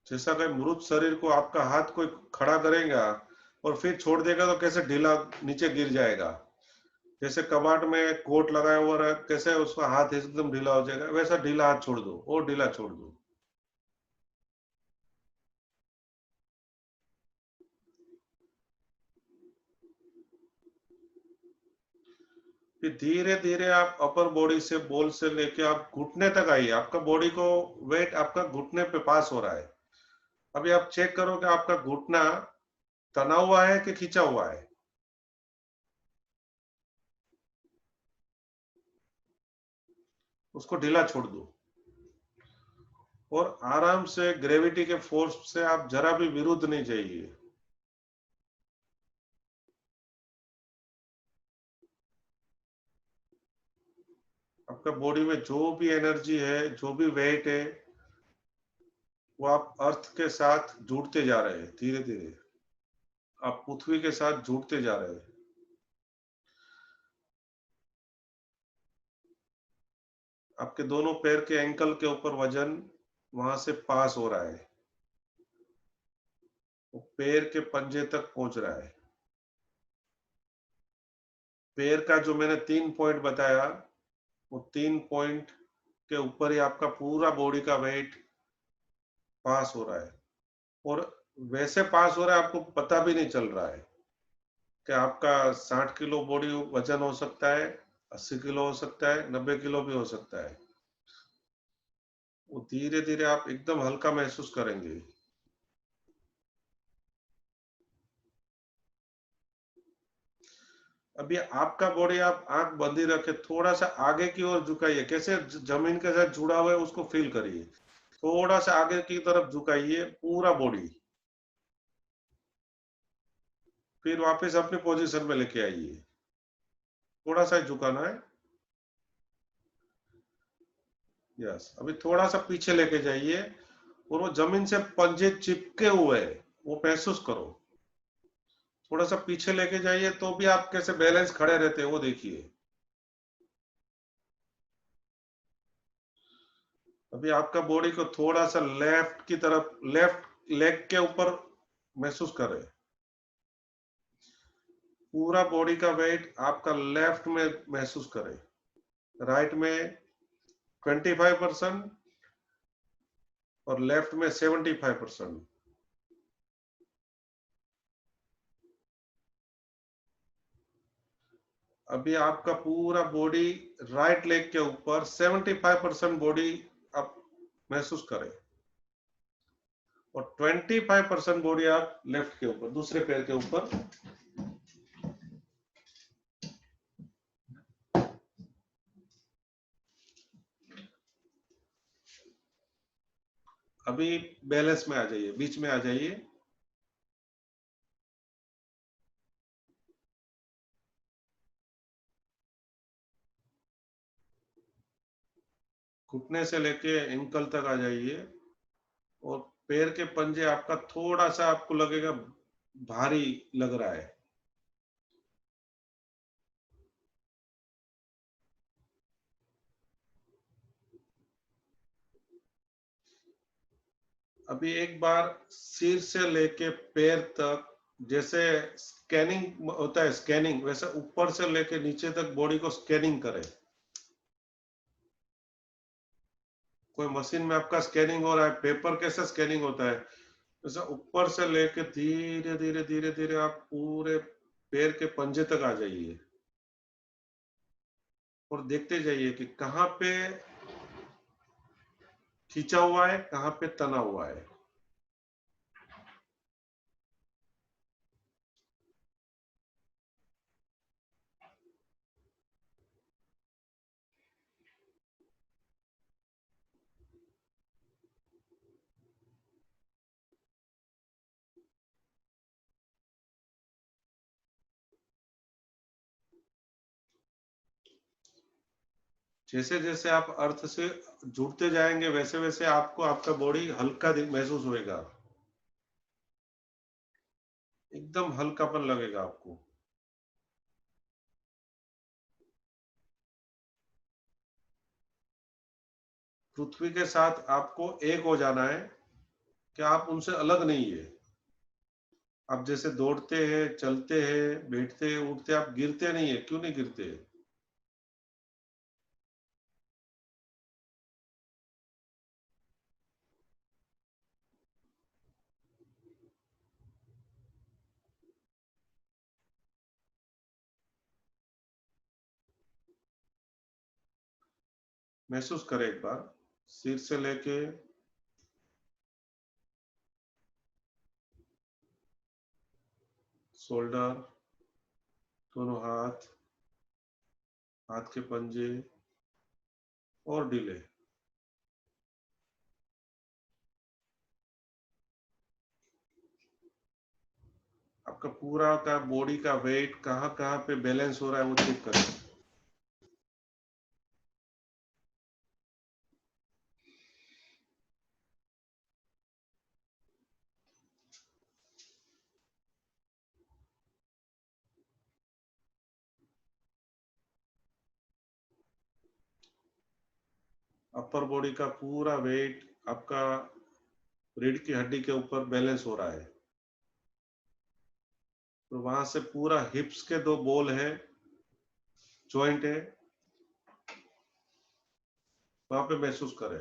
S2: जैसा कि मृत शरीर को आपका हाथ कोई खड़ा करेगा और फिर छोड़ देगा तो कैसे ढीला नीचे गिर जाएगा, जैसे कबाड़ में कोट लगाया हुआ है, कैसे उसका हाथ एकदम ढीला हो जाएगा, वैसा ढीला हाथ छोड़ दो और ढीला छोड़ दो। फिर धीरे धीरे आप अपर बॉडी से, बोल से लेके आप घुटने तक आइए। आपका बॉडी को वेट आपका घुटने पे पास हो रहा है। अभी आप चेक करो कि आपका घुटना तना हुआ है कि खींचा हुआ है। उसको ढीला छोड़ दो और आराम से ग्रेविटी के फोर्स से आप जरा भी विरुद्ध नहीं जाइए। आपका बॉडी में जो भी एनर्जी है, जो भी वेट है, वो आप अर्थ के साथ जुड़ते जा रहे हैं धीरे धीरे। आप पृथ्वी के साथ जुड़ते जा रहे हैं। आपके दोनों पैर के एंकल के ऊपर वजन वहां से पास हो रहा है, वो पैर के पंजे तक पहुंच रहा है। पैर का जो मैंने 3 पॉइंट बताया, वो 3 पॉइंट के ऊपर ही आपका पूरा बॉडी का वेट पास हो रहा है, और वैसे पास हो रहा है आपको पता भी नहीं चल रहा है कि आपका 60 किलो बॉडी वजन हो सकता है, 80 किलो हो सकता है, 90 किलो भी हो सकता है। वो धीरे धीरे आप एकदम हल्का महसूस करेंगे। अभी आपका बॉडी आप आंख बंदी रखे थोड़ा सा आगे की ओर झुकाइए, कैसे जमीन के साथ जुड़ा हुआ है उसको फील करिए। थोड़ा सा आगे की तरफ झुकाइए पूरा बॉडी, फिर वापस अपनी पोजीशन में लेके आइए। थोड़ा सा झुकाना है। यस, अभी थोड़ा सा पीछे लेके जाइए, और वो जमीन से पंजे चिपके हुए हैं वो महसूस करो। थोड़ा सा पीछे लेके जाइए तो भी आप कैसे बैलेंस खड़े रहते हैं वो देखिए। अभी आपका बॉडी को थोड़ा सा लेफ्ट की तरफ, लेफ्ट लेग के ऊपर महसूस करें। पूरा बॉडी का वेट आपका लेफ्ट में महसूस करें। राइट में 25% और लेफ्ट में 75%। अभी आपका पूरा बॉडी राइट लेग के ऊपर 75% बॉडी आप महसूस करें, और 25% बॉडी आप लेफ्ट के ऊपर, दूसरे पैर के ऊपर। अभी बैलेंस में आ जाइए, बीच में आ जाइए। घुटने से लेके एंकल तक आ जाइए, और पैर के पंजे आपका थोड़ा सा आपको लगेगा भारी लग रहा है। अभी एक बार सिर से लेके पैर तक, जैसे स्कैनिंग होता है स्कैनिंग, वैसे ऊपर से लेके नीचे तक बॉडी को स्कैनिंग करें। कोई मशीन में आपका स्कैनिंग हो रहा है, पेपर कैसे स्कैनिंग होता है, वैसे ऊपर से लेके धीरे धीरे धीरे धीरे आप पूरे पैर के पंजे तक आ जाइए, और देखते जाइए कि कहाँ पे खींचा हुआ है, कहाँ पे तना हुआ है। जैसे जैसे आप अर्थ से जुड़ते जाएंगे, वैसे वैसे आपको आपका बॉडी हल्का महसूस होएगा, एकदम हल्कापन लगेगा आपको। पृथ्वी के साथ आपको एक हो जाना है, कि आप उनसे अलग नहीं है। आप जैसे दौड़ते हैं, चलते हैं, बैठते हैं, उठते, आप गिरते नहीं है। क्यों नहीं गिरते? महसूस करें एक बार, सिर से लेके शोल्डर, दोनों हाथ, हाथ के पंजे और ढीले। आपका पूरा का बॉडी का वेट कहाँ कहाँ पे बैलेंस हो रहा है वो चेक करें। अपर बॉडी का पूरा वेट आपका रीढ़ की हड्डी के ऊपर बैलेंस हो रहा है। तो वहां से पूरा हिप्स के 2 बोल है, जॉइंट है, वहां पे महसूस करें।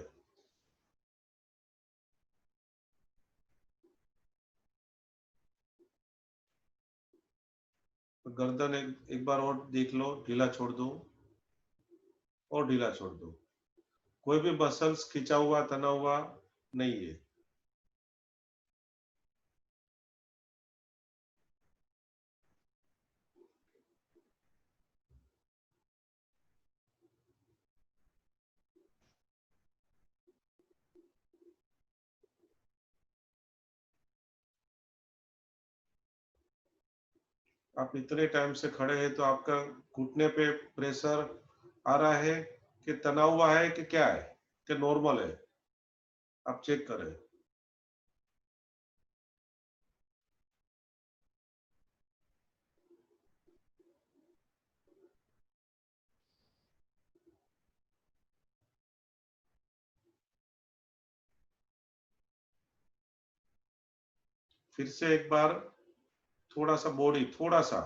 S2: तो गर्दन एक बार और देख लो, ढीला छोड़ दो और ढीला छोड़ दो। कोई भी मसल्स खिंचा हुआ तना हुआ नहीं है। आप इतने टाइम से खड़े हैं तो आपका घुटने पे प्रेशर आ रहा है कि तना हुआ है कि क्या है, कि नॉर्मल है? आप चेक करें। फिर से एक बार थोड़ा सा बॉडी, थोड़ा सा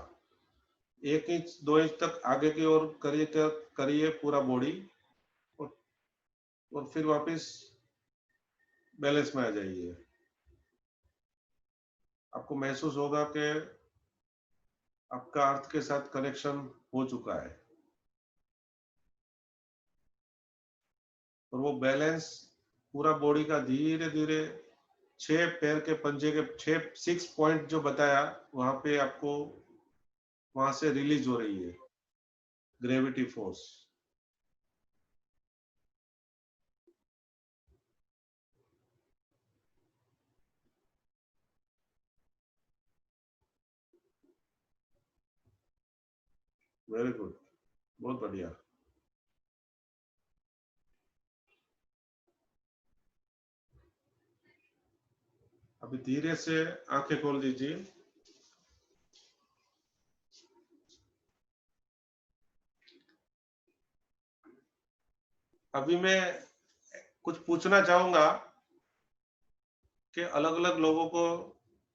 S2: 1 इंच 2 इंच तक आगे की ओर करिए पूरा बॉडी, और फिर वापस बैलेंस में आ जाइए। आपको महसूस होगा कि आपका अर्थ के साथ कनेक्शन हो चुका है, और वो बैलेंस पूरा बॉडी का धीरे धीरे 6 पैर के पंजे के 6 पॉइंट जो बताया वहां पे आपको वहां से रिलीज हो रही है ग्रेविटी फोर्स। वेरी गुड, बहुत बढ़िया। अभी धीरे से आंखें खोल दीजिए। अभी मैं कुछ पूछना चाहूंगा कि अलग अलग लोगों को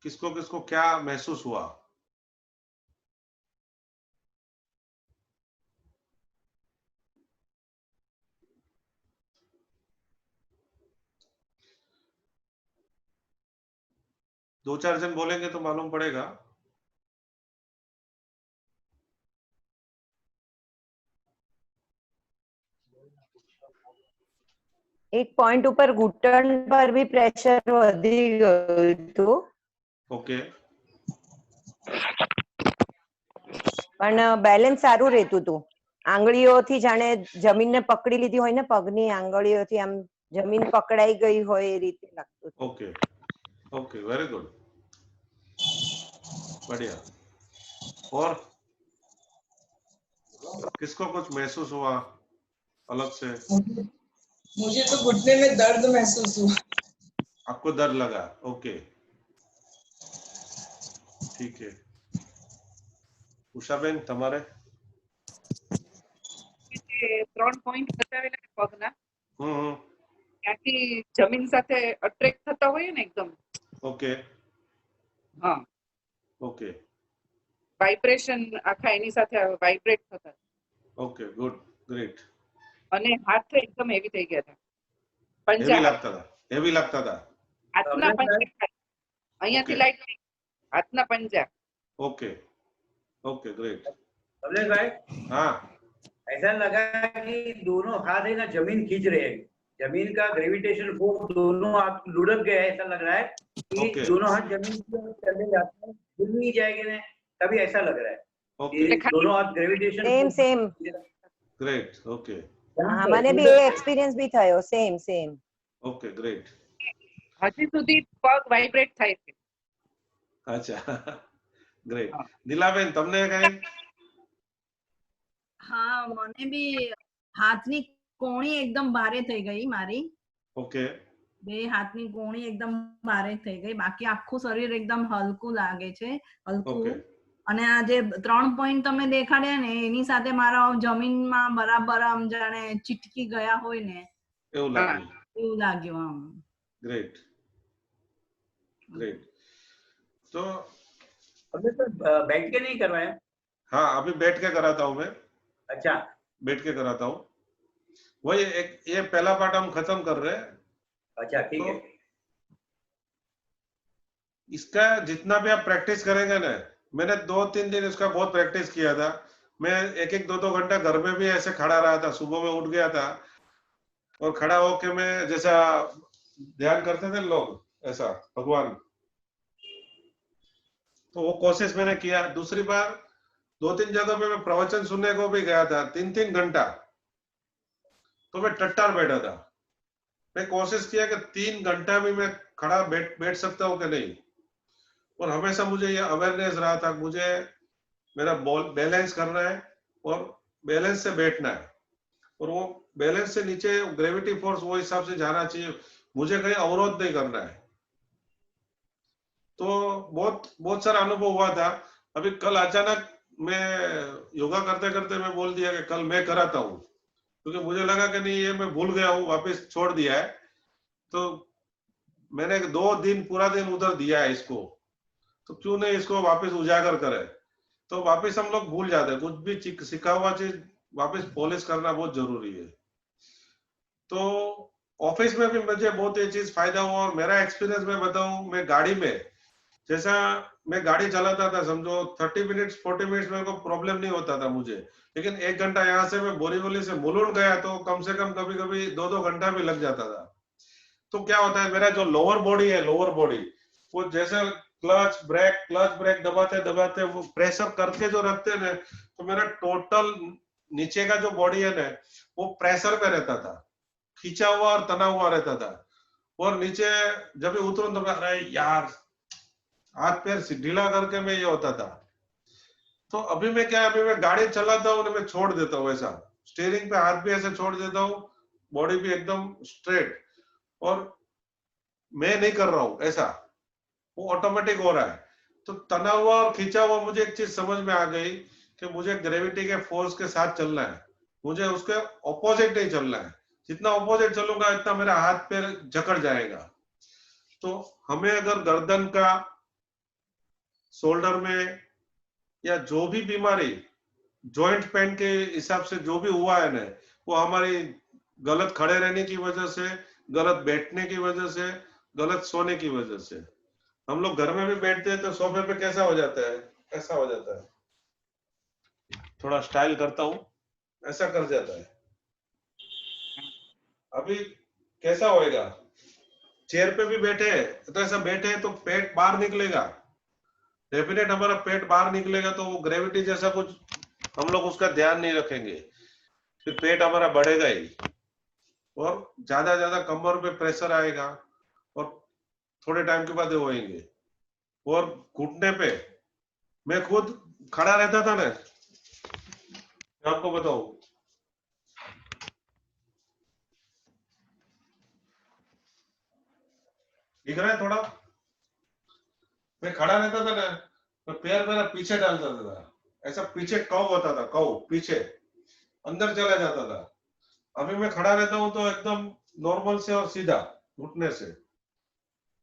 S2: किसको किसको क्या महसूस हुआ। दो चार जन बोलेंगे तो मालूम पड़ेगा।
S3: एक पॉइंट ऊपर घुटन पर भी प्रेशर वधी गયું હતું,
S2: ओके,
S3: પણ બેલેન્સ સારું રહેતું હતું. આંગળીઓથી જાણે જમીનને પકડી લીધી હોય ને, પગની આંગળીઓથી આમ જમીન પકડાઈ ગઈ હોય એ રીતે લાગતું હતું.
S2: ओके, ओके, वेरी गुड, बढ़िया। और किसको कुछ महसूस हुआ अलग से?
S4: मुझे तो घुटने में दर्द महसूस हुआ।
S2: आपको दर्द लगा? ओके, ठीक है। उषाबेन તમારે?
S5: 3 પોઈન્ટ બતાવેલા પગના,
S2: હમ,
S5: ત્યાંથી જમીન સાથે અટ્રેક્ટ થતા હોય ને એકદમ,
S2: ઓકે,
S5: હા,
S2: ઓકે,
S5: વાઇબ્રેશન આખા એની સાથે વાઇબ્રેટ થતા,
S2: ઓકે, ગુડ, ગ્રેટ।
S5: અને હાથ એકદમ હેવી થઈ ગયા હતા, પંજા
S2: હેવી લાગતા હતા?
S5: હાથના પંજા, અહીંયાથી
S2: Okay.
S5: લાઈટ હાથના પંજા।
S2: Okay, okay, great.
S1: कमलेश भाई,
S2: हाँ,
S1: ऐसा लगा कि दोनों हाथ है ना जमीन खींच रहे हैं, जमीन का ग्रेविटेशन फोर्स दोनों हाथ लुढ़क गए, ऐसा लग रहा है कि
S2: Okay.
S1: दोनों हाथ जमीन की ओर चले जाते हैं, हिल नहीं जाएंगे ना, तभी ऐसा लग रहा है
S2: ओके,
S1: कि दोनों हाथ gravitation
S3: same same,
S2: great, okay,
S3: મને બી એ એક્સપિરિયન્સ બી થયો, સેમ સેમ.
S2: Okay, great.
S5: હજી સુધી પગ વાઇબ્રેટ થાય છે।
S2: अच्छा, ग्रेट।
S5: हाँ।
S2: नीलाबेन તમને કઈ?
S6: હા મને બી હાથની કોણી એકદમ ભારે થઈ ગઈ મારી,
S2: ઓકે,
S6: બે હાથની કોણી એકદમ ભારે થઈ ગઈ, બાકી આખું શરીર એકદમ હલકું લાગે છે, હલકું.
S2: ઓકે,
S6: અને આ જે 3 પોઈન્ટ તમે દેખાડ્યા ને એની સાથે મારા જમીનમાં બરાબર આમ જાણે ચીટકી ગયા હોય ને
S2: એવું લાગ્યું.
S6: એવું લાગ્યું આમ.
S2: Great great. तो
S1: अभी तो बैठ के नहीं करवाया?
S2: हाँ, अभी बैठ के कराता हूँ मैं,
S1: अच्छा
S2: बैठ के कराता हूँ. वही एक ये पहला पार्ट हम खत्म कर रहे हैं.
S1: अच्छा ठीक
S2: तो
S1: है.
S2: इसका जितना भी आप प्रैक्टिस करेंगे ना, मैंने 2-3 दिन इसका बहुत प्रैक्टिस किया था. मैं 1-1, 2-2 घंटा घर में भी ऐसे खड़ा रहा था. सुबह में उठ गया था और खड़ा होके मैं जैसा ध्यान करते थे लोग, ऐसा भगवान, तो वो कोशिश मैंने किया. दूसरी बार 2-3 जगह पे मैं प्रवचन सुनने को भी गया था 3-3 घंटा, तो मैं टट्टार बैठा था. मैं कोशिश किया कि 3 घंटा भी मैं खड़ा बैठ सकता हूँ कि नहीं. और हमेशा मुझे ये अवेयरनेस रहा था, मुझे मेरा बैलेंस करना है और बैलेंस से बैठना है. और वो बैलेंस से नीचे ग्रेविटी फोर्स वो हिसाब से जाना चाहिए. मुझे कहीं अवरोध नहीं करना है. तो बहुत सारा अनुभव हुआ था. अभी कल अचानक मैं योगा करते करते मैं बोल दिया कि कल मैं कराता हूँ, क्योंकि मुझे लगा कि नहीं ये मैं भूल गया हूँ, वापस छोड़ दिया है. तो मैंने 2 दिन पूरा दिन उधर दिया है इसको, तो क्यों नहीं इसको वापस उजागर करे. तो वापस हम लोग भूल जाते हैं. कुछ भी सीखा हुआ चीज वापस पॉलिश करना बहुत जरूरी है. तो ऑफिस में भी मुझे बहुत ये चीज फायदा हुआ. और मेरा एक्सपीरियंस मैं बताऊं, मैं गाड़ी में जैसा मैं गाड़ी चलाता था, समझो 30 मिनट्स 40 मिनट्स मेरे को प्रॉब्लम नहीं होता था मुझे. लेकिन 1 घंटा यहाँ से मैं बोरीवली से मुलुंड गया तो कम से कम कभी कभी 2-2 घंटा भी लग जाता था. तो क्या होता है, मेरा जो लोअर बॉडी है, लोअर बॉडी वो जैसे क्लच ब्रेक दबाते दबाते वो प्रेशर करके जो रखते हैं ना, तो मेरा टोटल नीचे का जो बॉडी है ना वो प्रेशर पे रहता था, खींचा हुआ और तना हुआ रहता था. और नीचे जब भी उतरूं तो अरे यार, हाथ पैर ढीला करके मैं ये होता था. तो अभी मैं क्या, अभी मैं गाड़ी चलाता हूँ मैं छोड़ देता हूँ ऐसा, स्टीयरिंग पे हाथ भी ऐसे छोड़ देता हूँ, बॉडी भी एकदम स्ट्रेट, और मैं नहीं कर रहा हूँ ऐसा, वो ऑटोमेटिक हो रहा है. तो तना हुआ और खींचा हुआ मुझे एक चीज समझ में आ गई कि मुझे ग्रेविटी के फोर्स के साथ चलना है, मुझे उसके ऑपोजिट नहीं चलना है. जितना ऑपोजिट चलूंगा इतना मेरा हाथ पैर जकड़ जाएगा. तो हमें अगर गर्दन का, शोल्डर में, या जो भी बीमारी जॉइंट पेन के हिसाब से जो भी हुआ है ना, वो हमारी गलत खड़े रहने की वजह से, गलत बैठने की वजह से, गलत सोने की वजह से. हम लोग घर में भी बैठते हैं तो सोफे पे कैसा हो जाता है, ऐसा हो जाता है, थोड़ा स्टाइल करता हूं, ऐसा कर जाता है. अभी कैसा होएगा, चेयर पे भी बैठे हैं तो ऐसा बैठे हैं तो पेट बाहर निकलेगा, डेफिनेट हमारा पेट बाहर निकलेगा. तो वो ग्रेविटी जैसा कुछ हम लोग उसका ध्यान नहीं रखेंगे, फिर पेट हमारा बढ़ेगा ही और ज्यादा कमर पे प्रेशर आएगा और थोड़े टाइम के बाद होएंगे. और घुटने पे मैं खुद खड़ा रहता था ना, मैं आपको बताऊं, दिख रहा है थोड़ा, मैं खड़ा रहता था ना, मैं पैर मेरा पीछे डालता था, ऐसा पीछे कव होता था, कव पीछे अंदर चला जाता था. अभी मैं खड़ा रहता हूं तो एकदम नॉर्मल से और सीधा घुटने से,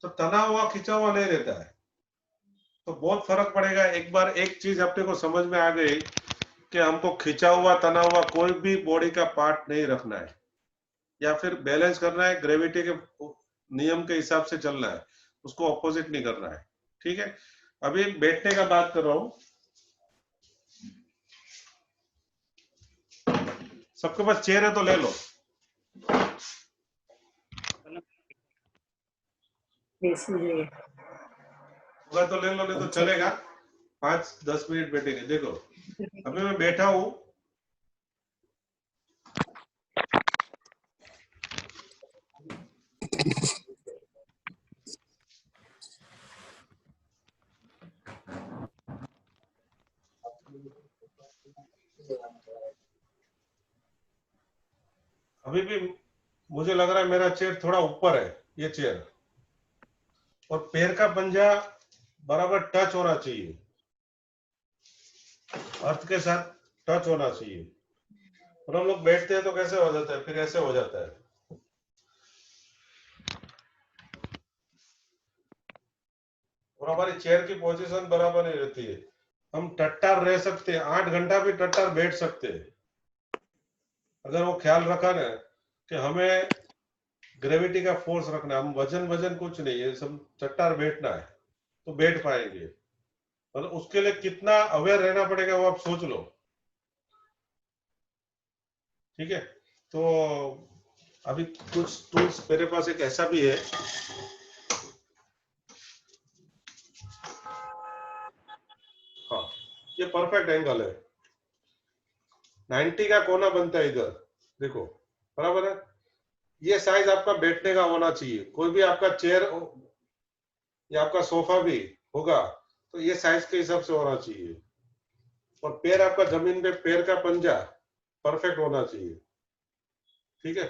S2: तो तना हुआ खिंचा हुआ नहीं रहता है. तो बहुत फर्क पड़ेगा. एक बार एक चीज अपने को समझ में आ गई कि हमको खिंचा हुआ तना हुआ कोई भी बॉडी का पार्ट नहीं रखना है, या फिर बैलेंस करना है, ग्रेविटी के नियम के हिसाब से चलना है, उसको ऑपोजिट नहीं करना है. ठीक है, अभी बैठने का बात कर रहा हूं. सबके पास चेयर है तो ले लो, होगा तो ले लो, नहीं तो चलेगा. 5-10 मिनट बैठेंगे. देखो अभी मैं बैठा हूं, अभी भी मुझे लग रहा है मेरा चेयर थोड़ा ऊपर है, ये चेयर, और पैर का पंजा बराबर टच होना चाहिए, अर्थ के साथ टच होना चाहिए. और हम लोग बैठते हैं तो कैसे हो जाता है, फिर ऐसे हो जाता है. और हमारी चेयर की पोजीशन बराबर नहीं रहती है। हम टट्टार रह सकते हैं, 8 घंटा भी टट्टार बैठ सकते हैं, अगर वो ख्याल रखा ना कि हमें ग्रेविटी का फोर्स रखना है, हम वजन कुछ नहीं है, सब टट्टार बैठना है तो बैठ पाएंगे। मतलब उसके लिए कितना अवेयर रहना पड़ेगा वो आप सोच लो। ठीक है, तो अभी कुछ टूल्स मेरे पास एक ऐसा भी है, हाँ ये परफेक्ट एंगल है, 90 का कोना बनता है इधर, देखो बराबर है। ये साइज आपका बैठने का होना चाहिए, कोई भी आपका चेयर या आपका सोफा भी होगा तो ये साइज के हिसाब से होना चाहिए। और पैर आपका जमीन पे, पैर का पंजा परफेक्ट होना चाहिए। ठीक है,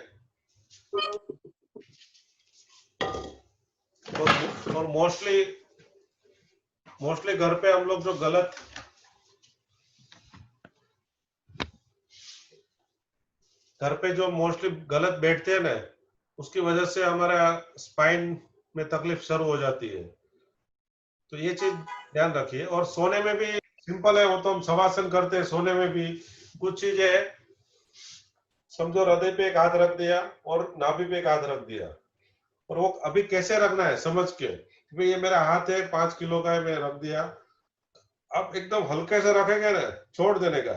S2: और मोस्टली घर पे हम लोग जो गलत बैठते हैं ना, उसकी वजह से हमारा स्पाइन में तकलीफ शुरू हो जाती है। तो ये चीज ध्यान रखिए। और सोने में भी सिंपल है, वो तो हम शवासन करते हैं, सोने में भी कुछ चीजें है, समझो हृदय पे एक हाथ रख दिया और नाभि पे एक हाथ रख दिया, और वो अभी कैसे रखना है समझ के, भाई ये मेरा हाथ है 5 किलो का है, मैं रख दिया। अब एकदम हल्के से रखेंगे ना, छोड़ देने का,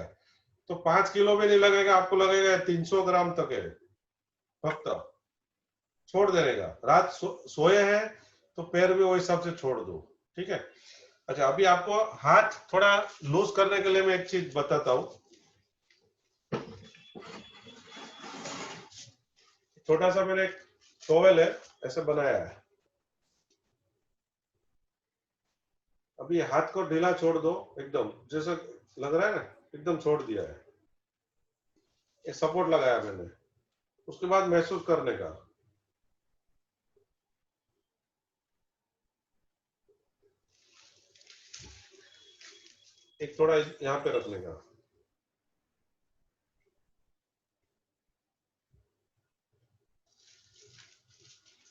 S2: तो 5 किलो भी नहीं लगेगा आपको, लगेगा 300 ग्राम तक है, फक्त छोड़ देने का। रात सोए हैं तो पैर भी वो हिसाब से छोड़ दो। ठीक है, अच्छा अभी आपको हाथ थोड़ा लूज करने के लिए मैं एक चीज बताता हूँ। छोटा सा मैंने एक टॉवेल है ऐसे बनाया है, अभी हाथ को ढीला छोड़ दो, एकदम जैसे लग रहा है ना, एकदम छोड़ दिया है, एक सपोर्ट लगाया मैंने। उसके बाद महसूस करने का, एक थोड़ा यहाँ पे रखने का,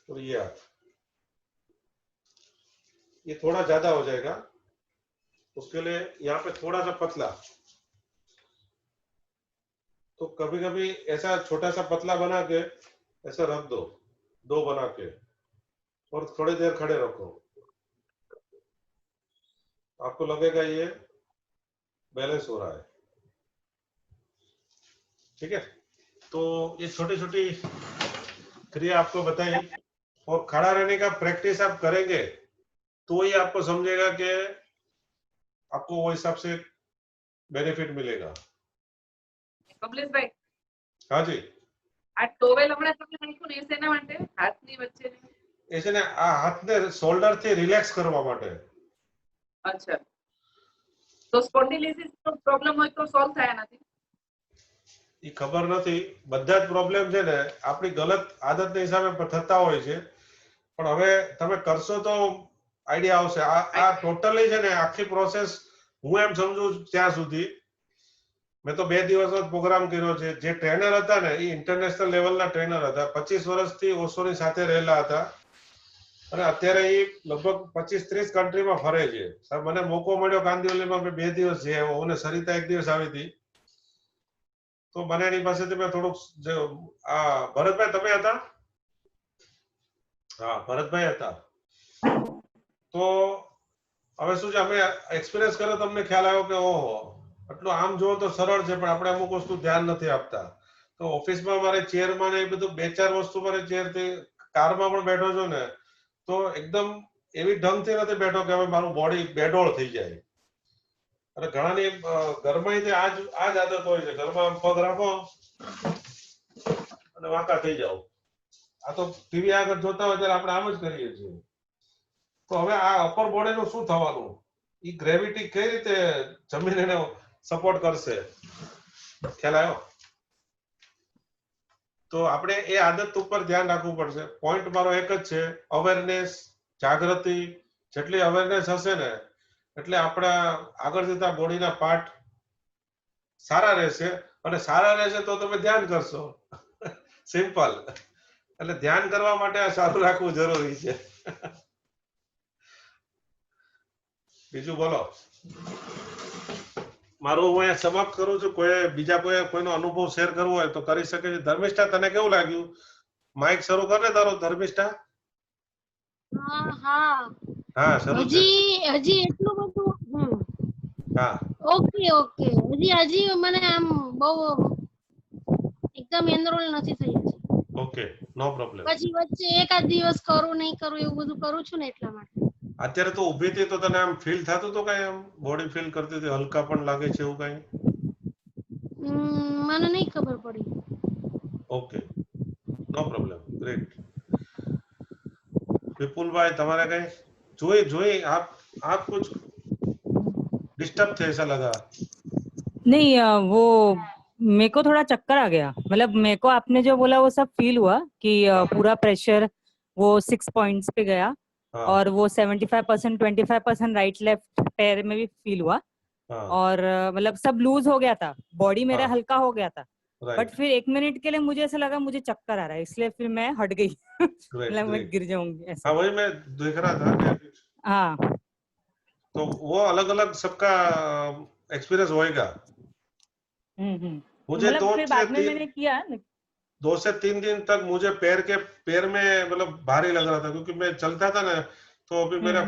S2: और ये हाथ, ये थोड़ा ज्यादा हो जाएगा, उसके लिए यहाँ पे थोड़ा सा पतला, तो कभी कभी ऐसा छोटा सा पतला बना के ऐसा रख दो, 2 बना के, और थोड़ी देर खड़े रखो, आपको लगेगा ये बैलेंस हो रहा है। ठीक है, तो ये छोटी छोटी क्रिया आपको बताई, और खड़ा रहने का प्रैक्टिस आप करेंगे तो ही आपको समझेगा कि आपको वो हिसाब से बेनिफिट मिलेगा।
S5: કમલેશભાઈ
S2: हाँ जी,
S5: આ ટોવેલ હમણાં તમે નાખ્યું ને એ શેના માટે હાથની વચ્ચે
S2: ऐसे ने आ हाथने शोल्डर થી રિલેક્સ કરવા માટે।
S5: અચ્છા તો સ્પોન્ડિલિસિસ નો પ્રોબ્લેમ હોય તો સોલ્વ થાય નથી?
S2: એ ખબર નથી, બધા જ પ્રોબ્લેમ છે ને આપણી ગલત આદતના હિસાબે થતા હોય છે, પણ હવે તમે કરશો તો આઈડિયા આવશે। આ ટોટલી છે ને આખી પ્રોસેસ હું એમ સમજુ ત્યાં સુધી, મેં તો 2 દિવસનો પ્રોગ્રામ કર્યો છે। જે ટ્રેનર હતા ને એ ઇન્ટરનેશનલ લેવલના ટ્રેનર હતા, 25 વર્ષથી ઓશોની સાથે રહેલા હતા, અને અત્યારે એ લગભગ 25-30 કન્ટ્રીમાં ફરે છે। સાહેબ મને મોકો મળ્યો કાંદિવલીમાં, મેં 2 દિવસ જઈ આવ્યો, અને સરિતા એક દિવસ આવી હતી, તો મને એની પાસેથી મેં થોડુંક આ ભરતભાઈ તમે હતા? હા ભરતભાઈ હતા। તો હવે શું છે, અમે એક્સપિરિયન્સ કર્યો, તમને ખ્યાલ આવ્યો કે ઓહો આટલું આમ જોવો તો સરળ છે, પણ આપણે અમુક વસ્તુ ધ્યાન નથી આપતા। તો ઓફિસમાં મારે ચેરમાં ને એ બધું 2-4 વસ્તુ મારે ચેરથી, કારમાં પણ બેઠો છું ને તો એકદમ એવી ઢંગથી નથી બેઠો કે હવે મારું બોડી બેડોળ થઈ જાય। અને ઘણાની ઘરમાં આ જ આદત હોય છે, ઘરમાં પગ રાખો અને વાંકા થઈ જાઓ। આ તો ટીવી આગળ જોતા હોય ત્યારે આપણે આમ જ કરીએ છીએ। તો હવે આ અપર બોડીનું શું થવાનું? ઈ ગ્રેવિટી કઈ રીતે જમીન એને સપોર્ટ કરશે? ખ્યાલ આવ્યો? તો આપણે એ આદત ઉપર ધ્યાન રાખવું પડશે। પોઈન્ટ મારો એક જ છે, અવેરનેસ, જાગૃતિ। જેટલી અવેરનેસ હશે ને એટલે આપણા આગળ જતા બોડીના પાર્ટ સારા રહેશે, અને સારા રહેશે તો તમે ધ્યાન કરશો। સિમ્પલ, એટલે ધ્યાન કરવા માટે આ સારું રાખવું જરૂરી છે। બીજું બોલો. મારું હું અહીંયા સમાપ્ત કરું છું. કોઈ બીજા કોઈનો અનુભવ શેર કરવો હોય તો કરી શકે છે. ધર્મિષ્ઠા, તને કેવું લાગ્યું? માઇક શરૂ કર ને તારો, ધર્મિષ્ઠા. હા, શરૂ છે.
S7: હજી એટલું બધું
S2: હા,
S7: ઓકે હજી મને આમ બહુ એકદમ એનરોલ નથી થઈ હજી.
S2: ઓકે, નો પ્રોબ્લેમ.
S7: પછી વચ્ચે એકાદ દિવસ કરું નહીં કરું એવું બધું કરું છું ને એટલા માટે.
S2: અત્યારે તો ઊભી હતી તો તને આમ ફીલ થતું તો કઈ, આમ બોડી ફીલ કરતી હતી, હલકા પણ લાગે છે એવું કઈ?
S7: મને નહીં ખબર પડી.
S2: ઓકે, નો પ્રોબ્લેમ, ગ્રેટ. विपुल भाई, तुम्हारा कहीं जोई आप कुछ डिस्टर्ब थे ऐसा लगा?
S8: नहीं, वो मेरे को थोड़ा चक्कर आ गया। मतलब मेरे को आपने जो बोला वो सब फील हुआ कि पूरा प्रेशर वो 6 पॉइंट्स पे गया।
S2: हाँ,
S8: और वो 75% 25% राइट लेफ्ट पैर में भी फील हुआ।
S2: हाँ,
S8: और मतलब सब लूज हो गया था, बॉडी मेरा
S2: हाँ,
S8: हल्का हो गया था। बट
S2: राइट,
S8: फिर 1 मिनट के लिए मुझे ऐसा लगा मुझे चक्कर आ रहा है, इसलिए फिर मैं हट गई।
S2: ग्रेट,
S8: मतलब मैं
S2: ग्रेट।
S8: गिर जाऊंगी ऐसा।
S2: हाँ, वही मैं देख रहा था कि
S8: हाँ,
S2: तो वो अलग अलग सबका एक्सपीरियंस होएगा। मुझे
S8: मतलब फिर बाद में मैंने किया
S2: 2 से 3 दिन तक मुझे पैर में मतलब भारी लग रहा था, क्योंकि मैं चलता था ना, तो अभी मेरा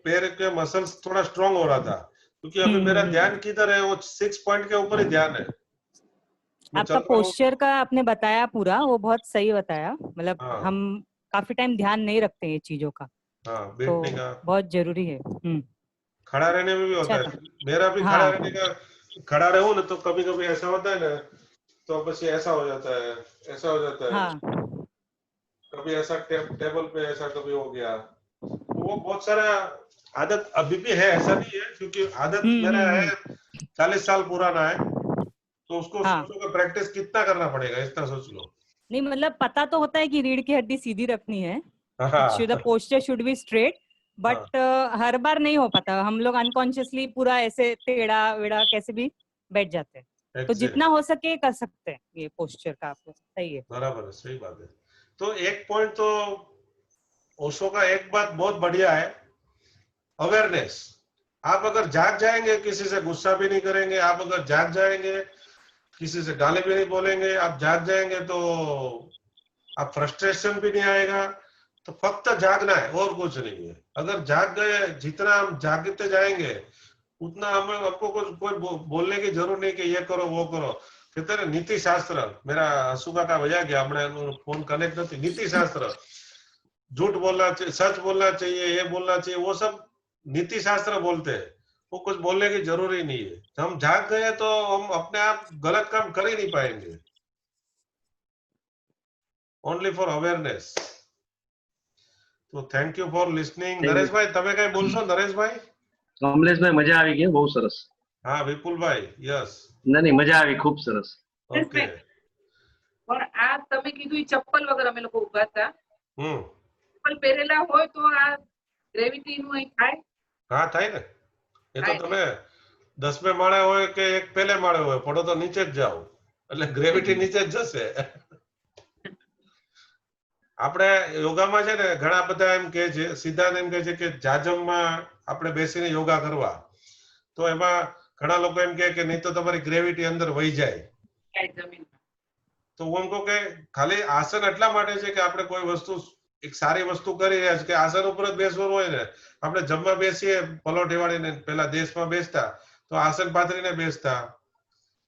S2: पैर के मसल्स थोड़ा स्ट्रांग हो रहा था, क्योंकि अभी मेरा ध्यान किधर है, वो 6 पॉइंट के ऊपर ही ध्यान है।
S8: आपका पोस्चर का आपने बताया पूरा, वो बहुत सही बताया। मतलब
S2: हाँ,
S8: हम काफी टाइम ध्यान नहीं रखते हैं चीजों का,
S2: हाँ,
S8: तो
S2: बैठने का,
S8: बहुत जरूरी है।
S2: खड़ा रहने में भी होता
S8: अच्छा
S2: है। मेरा भी
S8: हाँ।
S2: खड़ा रहने का, खड़ा रहूं ना तो कभी कभी ऐसा होता है ना, तो बस ये ऐसा हो जाता है, ऐसा हो जाता है।
S8: हाँ,
S2: कभी ऐसा टेबल पे ऐसा कभी हो गया। वो बहुत सारा आदत अभी भी है, ऐसा नहीं है, क्योंकि आदत मेरा है 40 साल पुराना है, तो उसको
S8: हाँ।
S2: सोचो कि प्रैक्टिस कितना करना पड़ेगा, इतना सोच लो।
S8: नहीं मतलब पता तो होता है कि रीढ़ की हड्डी सीधी रखनी है,
S2: हाँ,
S8: the posture should be straight, but हर बार नहीं हो पाता। हम लोग अनकॉन्शियसली पूरा ऐसे टेढ़ा वेढ़ा कैसे भी बैठ जाते हैं। तो
S2: exact,
S8: जितना हो सके कर सकते हैं ये पोस्चर का, आपको सही है।
S2: बराबर है, सही बात है। तो एक पॉइंट तो ओशो का एक बात बहुत बढ़िया है, अवेयरनेस। आप अगर जाग जाएंगे, किसी से गुस्सा भी नहीं करेंगे, आप अगर जाग जाएंगे, किसी से गाली भी नहीं बोलेंगे, आप जाग जाएंगे, तो आप फ्रस्ट्रेशन भी नहीं आएगा। तो फक्त जागना है, और कुछ नहीं है। अगर जाग गए, जितना हम जागते जाएंगे उतना हमें, आपको कोई बोलने की जरूरत नहीं कि ये करो वो करो। कहते हैं नीति शास्त्र, मेरा असुका का वजह गया, हमने फोन कनेक्ट नहीं, नीति शास्त्र, झूठ बोलना चाहिए, सच बोलना चाहिए, ये बोलना चाहिए, वो सब नीति शास्त्र बोलते हैं। वो कुछ बोलने की जरूरी नहीं है। हम जाग गए तो हम अपने आप गलत काम कर ही नहीं पाएंगे। Only for awareness. तो थैंक यू फॉर लिसनिंग। નરેશભાઈ, તમે કઈ બોલશો? નરેશભાઈ,
S9: કમલેશભાઈ, મજા આવી ગઈ, બહુ સરસ.
S2: હા, વિપુલભાઈ, યસ.
S9: નહીં, મજા આવી, ખૂબ સરસ.
S2: ઓકે.
S5: પણ આ તમે કીધું ઈ ચપ્પલ વગર અમે લોકો ઉભા હતા. ચપ્પલ પહેરેલા હોય તો આ ગ્રેવિટી નું અહીં થાય?
S2: હા, થાય ને. એ તો તમે 10મે માળે હોય કે એક પહેલે માળે હોય, પડો તો નીચે જ જાઓ, એટલે ગ્રેવિટી નીચે જ જશે. આપણે યોગામાં છે ને ઘણા બધા એમ કહે છે, સિદ્ધાંત એમ કહે છે કે જાજમમાં આપણે બેસીને યોગા કરવા, તો એમાં ઘણા લોકો એમ કહે કે નહીં તો તમારી ગ્રેવિટી અંદર વહી જાય. તો હું એમ કહું કે ખાલી આસન એટલા માટે છે કે આપણે કોઈ વસ્તુ, એક સારી વસ્તુ કરી રહ્યા છે, કે આસન ઉપર જ બેસવાનું હોય ને. આપણે જમવા બેસીએ પલોઠી વાળીને, પેલા દેશમાં બેસતા તો આસન પાથરીને બેસતા.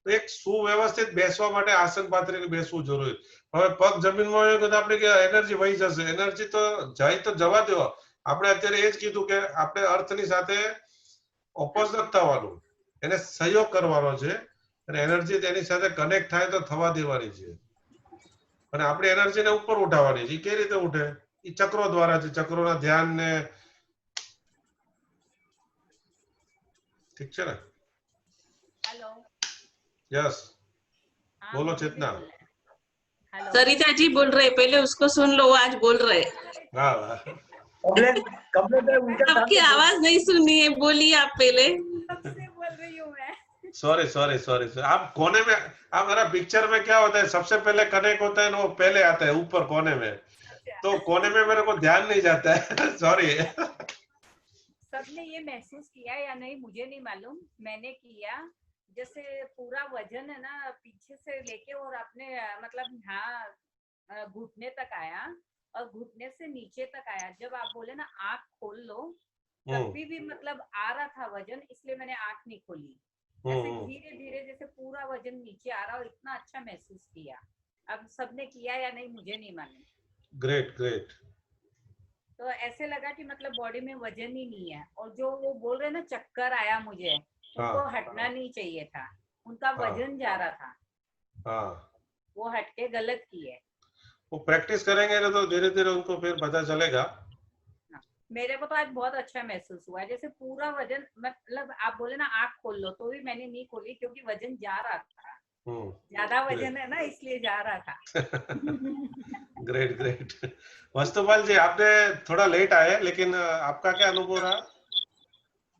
S2: તો એક સુવ્યવસ્થિત બેસવા માટે આસન પાથરીને બેસવું જરૂરી. હવે પગ જમીનમાં હોય તો આપણે કે એનર્જી વહી જશે. એનર્જી તો જાય તો જવા દો. આપણે અત્યારે એ જ કીધું કે આપણે અર્થની સાથે ઓપોઝિટ થવાનું, એને સહયોગ કરવાનો છે, અને એનર્જી તેની સાથે કનેક્ટ થાય તો થવા દેવાની છે. અને આપણે એનર્જીને ઉપર ઉઠાવવાની છે. કેવી રીતે ઉઠે? એ ચક્રો દ્વારા છે, ચક્રોના ધ્યાનને. ઠીક છે ને? यस, बोलो चेतना।
S10: सरिता जी बोल रहे, पहले उसको सुन लो, वो आज बोल रहे।
S2: वाह वाह,
S10: आपकी आवाज नहीं सुनी है, बोलिए आप पहले।
S2: Sorry sorry sorry sorry. आप कोने में, आप मेरा पिक्चर में क्या होता है, सबसे पहले कनेक्ट होता है ना, वो पहले आता है ऊपर कोने में, तो कोने में मेरे को ध्यान नहीं जाता है। सॉरी।
S11: सबने ये महसूस किया या नहीं मुझे नहीं मालूम, मैंने किया। जैसे पूरा वजन है ना पीछे से लेके और अपने मतलब यहाँ घुटने तक आया और घुटने से नीचे तक आया। जब आप बोले ना आँख खोल लो, तभी भी मतलब आ रहा था वजन, इसलिए मैंने आँख नहीं खोली। ऐसे धीरे धीरे जैसे पूरा वजन नीचे आ रहा और इतना अच्छा महसूस किया। अब सबने किया या नहीं मुझे नहीं मालूम।
S2: Great great.
S11: तो ऐसे लगा कि मतलब बॉडी में वजन ही नहीं है। और जो वो बोल रहे ना चक्कर आया मुझे, उनको हटना नहीं चाहिए था, उनका वजन जा रहा था।
S2: हाँ,
S11: वो हटके गलत किए।
S2: वो प्रैक्टिस करेंगे ना तो धीरे धीरे उनको फिर पता चलेगा।
S11: मेरे को तो आज बहुत अच्छा महसूस हुआ, जैसे पूरा वजन, मतलब आप बोले ना आँख खोल लो, तो भी मैंने नहीं खोली क्योंकि वजन जा रहा था। ज्यादा वजन है ना इसलिए जा रहा था।
S2: Great great. वस्तुपाल जी, आपने थोड़ा लेट आए, लेकिन आपका क्या अनुभव रहा?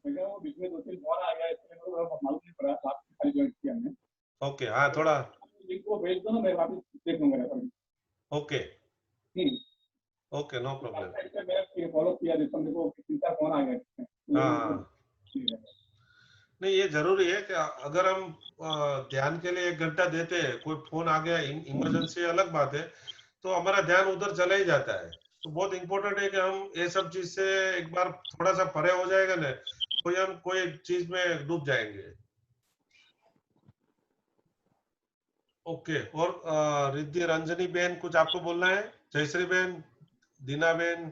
S12: बीच में 2-3 कॉल आ गया, इसलिए मेरे को मालूम नहीं पड़ा, आपकी खाली ज्वाइन किया हमने।
S2: ओके, हाँ थोड़ा
S12: लिंक को भेज दो ना, मैं वापस देख लूंगा।
S2: Okay okay, no problem.
S12: मैं फॉलो किया, जिसमें मेरे को 3-4 फोन आ गए।
S2: हाँ, नहीं ये जरूरी है कि अगर हम ध्यान के लिए 1 घंटा देते हैं, कोई फोन आ गया इमरजेंसी अलग बात है, तो हमारा ध्यान उधर चला ही जाता है। तो बहुत इंपॉर्टेंट है कि हम ये सब चीज से एक बार थोड़ा सा परे हो जाएगा ना, हम कोई चीज में डूब जाएंगे। ओके, और रिद्धि रंजनी बहन कुछ आपको बोलना है? जयश्री बहन, दीना बहन,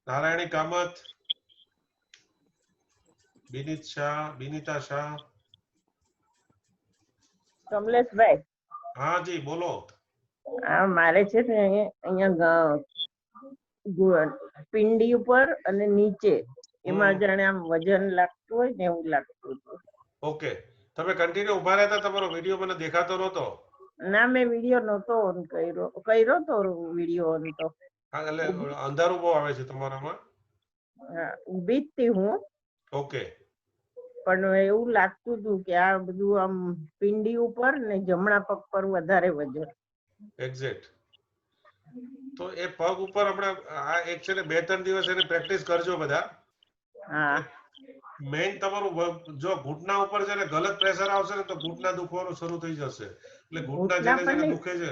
S2: नारायणी कामत, बिनीता शाह।
S13: કમલેશભાઈ,
S2: हाँ जी बोलो।
S13: મારે છે ને અહીંયા પિંડી ઉપર અને નીચે એમાં જાણે આમ વજન લાગતું હોય ને એવું લાગતું હતું.
S2: ઓકે, તમે કન્ટિન્યુ ઉભા રહેતા, તમારો વિડિયો મને દેખાતો નહોતો.
S13: ના, મેં વિડિયો નહોતો ઓન કર્યો તો વિડિયો ઓન તો.
S2: હા, એટલે અંધારું બહુ આવે છે તમારામાં.
S13: હા, ઊભી જ હતી હું.
S2: ઓકે,
S13: પણ એવું લાગતું હતું કે આ બધું આમ પિંડી ઉપર ને જમણા પગ પર વધારે વજન.
S2: એક્ઝેક્ટ. તો એ પગ ઉપર હમણાં આ એક છે ને 2-3 દિવસ એની પ્રેક્ટિસ કરજો બધા.
S13: હા,
S2: મેઇન તમારું જો ઘૂંટણા ઉપર છે ને ગલત પ્રેશર આવશે ને તો ઘૂંટણા દુખવાનું શરૂ થઈ જશે. એટલે ઘૂંટણા જેને દુખે છે,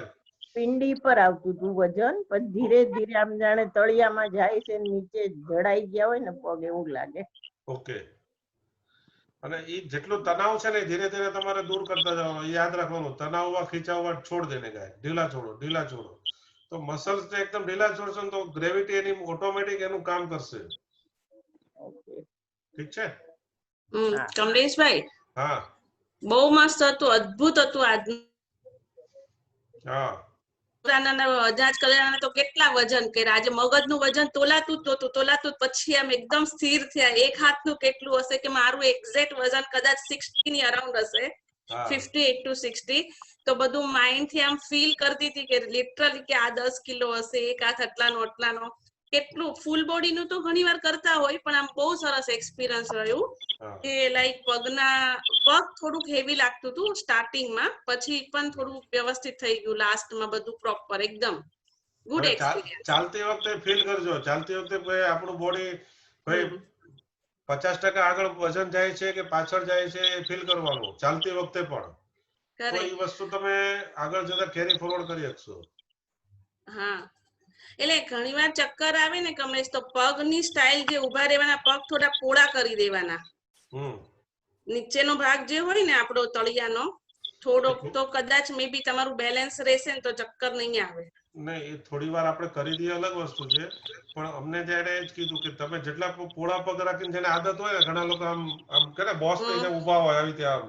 S13: પિંડી પર આવતું હતું વજન, પણ ધીરે ધીરે આમ જાણે તળિયામાં જાય છે, નીચે જડાઈ ગયા હોય ને પગ એવું લાગે.
S2: ઓકે, અને એ જેટલું તણાવ છે ને ધીરે ધીરે તમારે દૂર કરતા જવાનું. યાદ રાખવાનું, તણાવ हुआ खींचा हुआ छोड़ देने का है, ढीला छोड़ो. तो मसल्स ने एकदम ढीला छोड़शो तो ग्रेविटी एनी ऑटोमेटिक एનું કામ કરશે. ઠીક છે?
S10: કમલેશભાઈ,
S2: હા,
S10: બહુ મસ્ત હતું, અદ્ભુત હતું આજનું.
S2: હા,
S10: અજાજ કલ્યાણ તો કેટલા વજન કર્યા, આજે મગજનું વજન તોલાતું પછી આમ એકદમ સ્થિર થયા. એક હાથનું કેટલું હશે કે મારું એક્ઝેક્ટ વજન કદાચ 60 ની અરાઉન્ડ હશે, 58 to 60. તો બધું માઇન્ડ થી આમ ફીલ કરતી હતી કે લિટરલી કે આ 10 કિલો હશે, એક હાથ આટલાનો. કેટલું ફૂલ બોડી નું તો ઘણી વાર કરતા હોય, પણ આમ બહુ સરસ એક્સપિરિયન્સ રહ્યું કે લાઈક પગ થોડુંક હેવી લાગતું હતું સ્ટાર્ટિંગમાં, પછી પણ થોડું વ્યવસ્થિત થઈ ગયું લાસ્ટમાં, બધું પ્રોપર એકદમ ગુડ એક્સપિરિયન્સ.
S2: ચાલતી વખતે ફીલ કરજો, ચાલતી વખતે આપણું બોડી ભાઈ 50% આગળ વજન જાય છે કે પાછળ જાય છે એ ફીલ કરવાનું ચાલતી વખતે પણ. તો એ વસ્તુ તમે આગળ જતા કેરી ફોરવર્ડ કરી શકશો.
S10: હા, એટલે ઘણીવાર ચક્કર આવે ને કમલેશ, તો પગની સ્ટાઇલ જે ઉભા રહેવાના, પગ થોડા પોળા કરી દેવાના. નીચેનો ભાગ જે હોય ને આપણો તળિયાનો થોડોક, તો કદાચ મે બી તમારું બેલેન્સ રહેશે ને તો ચક્કર નહીં આવે.
S2: નહીં, એ થોડી વાર આપણે કરી દઈએ અલગ વસ્તુ છે, પણ અમને ત્યારે એ જ કીધું કે તમે જેટલા પોળા પગ રાખીને જેને આદત હોય ને, ઘણા લોકો આમ કરે બોસ ની જેમ ઉભા હોય આવી રીતે આમ,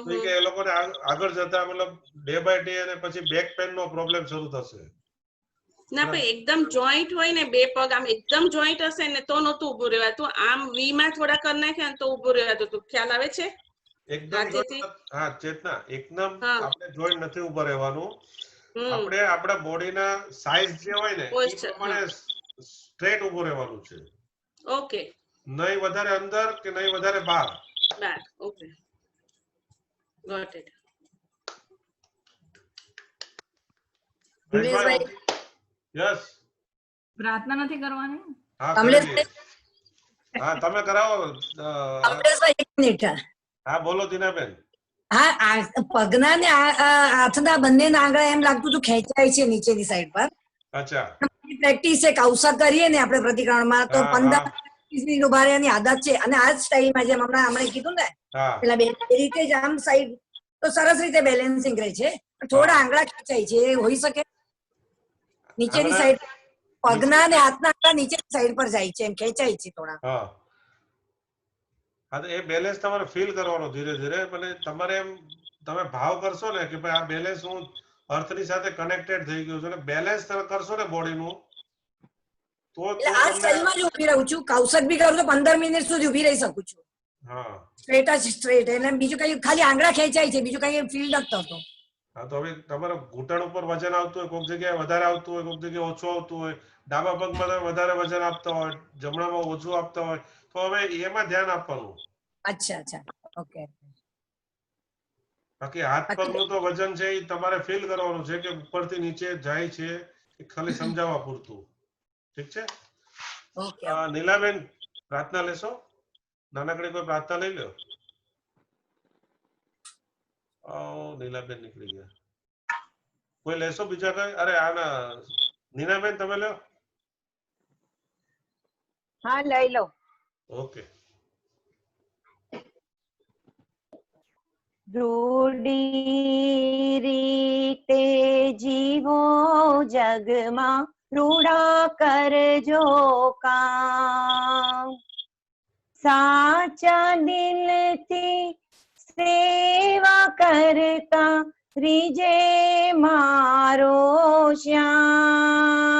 S2: તો કે એ લોકોને આગળ જતા મતલબ ડે બાય ડે અને પછી બેક પેન નો પ્રોબ્લેમ શરૂ થશે.
S10: ના ભાઈ, એકદમ જોઈન્ટ હોય ને, બે પગ આમ એકદમ જોઈન્ટ હશે ને તો નહોતું ઉભું રહેવાતું. આમ વી માં થોડા કરી નાખ્યા ને તો ઉભું રહેવાતું હતું. ખ્યાલ આવે છે?
S2: એકદમ, હા ચેતના, એકદમ આપણે જોઈન્ટ નથી ઉભા રહેવાનું. આપણે આપણા બોડીના સાઈઝ જે હોય ને એ પ્રમાણે સ્ટ્રેટ ઉભું રહેવાનું છે.
S10: ઓકે,
S2: નહીં વધારે અંદર કે નહીં વધારે બહાર.
S10: Okay, got it.
S2: યસ,
S6: પ્રાર્થના નથી કરવાની?
S2: હા, હા તમે કરાવો.
S14: કમલેશભાઈ, એક મિનિટ.
S2: હા બોલો દીનાબેન.
S14: હા, પગના ને હાથના બંનેના આંગળા એમ લાગતું હતું ખેંચાય છે નીચેની સાઈડ પર.
S2: અચ્છા.
S14: પ્રેક્ટિસ છે, કૌશક કરીએ ને આપણે પ્રતિક્રમણમાં તો 15-20 મિનિટ ઉભા રહેવાની આદત છે. અને આ જ સ્ટાઇલમાં જેમ હમણાં કીધું ને પેલા બે રીતે જ આમ સાઈડ તો સરસ રીતે બેલેન્સિંગ રહે છે. થોડા આંગળા ખેંચાય છે, એ હોઈ શકે નીચેની સાઈડ પગના ને હાથના આંગળા નીચેની સાઈડ પર જાય છે, એમ ખેંચાય છે થોડા.
S2: હા, એ બેલેન્સ તમારે ફીલ કરવાનો ધીરે ધીરે. અને તમારે એમ તમે ભાવ કરશો ને કે ભાઈ આ બેલેન્સ હું અર્થની સાથે કનેક્ટેડ થઈ ગયું છું, બેલેન્સ તમે કરશો ને બોડીનું તો
S14: આ સ્ટાઇલમાં જ ઊભી રહું છું. કૌશક બી કરું તો 15 મિનિટ સુધી ઊભી રહી શકું છું.
S2: હા,
S14: સ્ટ્રેટ જ સ્ટ્રેટ. એટલે બીજું કઈ ખાલી આંગળા ખેંચાય છે, બીજું કઈ ફીલ નથી થતો.
S2: હા, તો હવે તમારે ઘૂંટણ ઉપર વજન આવતું હોય, કોઈક જગ્યાએ વધારે આવતું હોય, કોઈક જગ્યાએ ઓછું આવતું હોય, ડાબા પગમાં તમે વધારે વજન આપતા હોય, જમણામાં ઓછું આપતા હોય, તો હવે એમાં ધ્યાન આપવાનું.
S14: અચ્છા અચ્છા, ઓકે.
S2: બાકી હાથ પગનું તો વજન છે એ તમારે ફીલ કરવાનું છે કે ઉપરથી નીચે જાય છે, ખાલી સમજાવવા પૂરતું. ઠીક છે. નીલાબેન, પ્રાર્થના લેશો? નાનકડી કોઈ પ્રાર્થના લઈ લો. નીલાબેન નીકળી ગયા. કોઈ લેશો બીજા કઈ? અરે આના નીનાબેન તમે લો.
S3: હા લઈ લો.
S2: ઓકે.
S3: રૂડી રીતે જીવો જગમાં, રૂડા કરજો કામ, સાચા દિલથી સેવા કરતા રીજે મારો શ્યામ.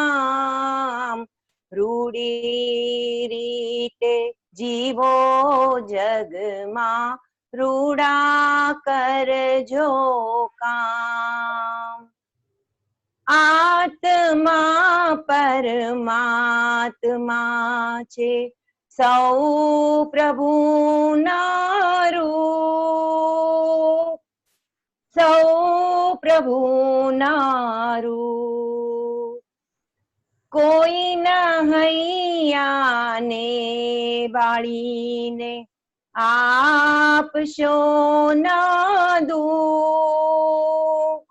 S3: રૂડી રીતે જીવો જગમાં, રૂડા કરજો કામ. આત્મા પરમાત્મા છે, સૌ પ્રભુના રૂપ, સૌ પ્રભુના રૂપ. કોઈ નહૈયાને બાળીને આપશો ના દુઃખ,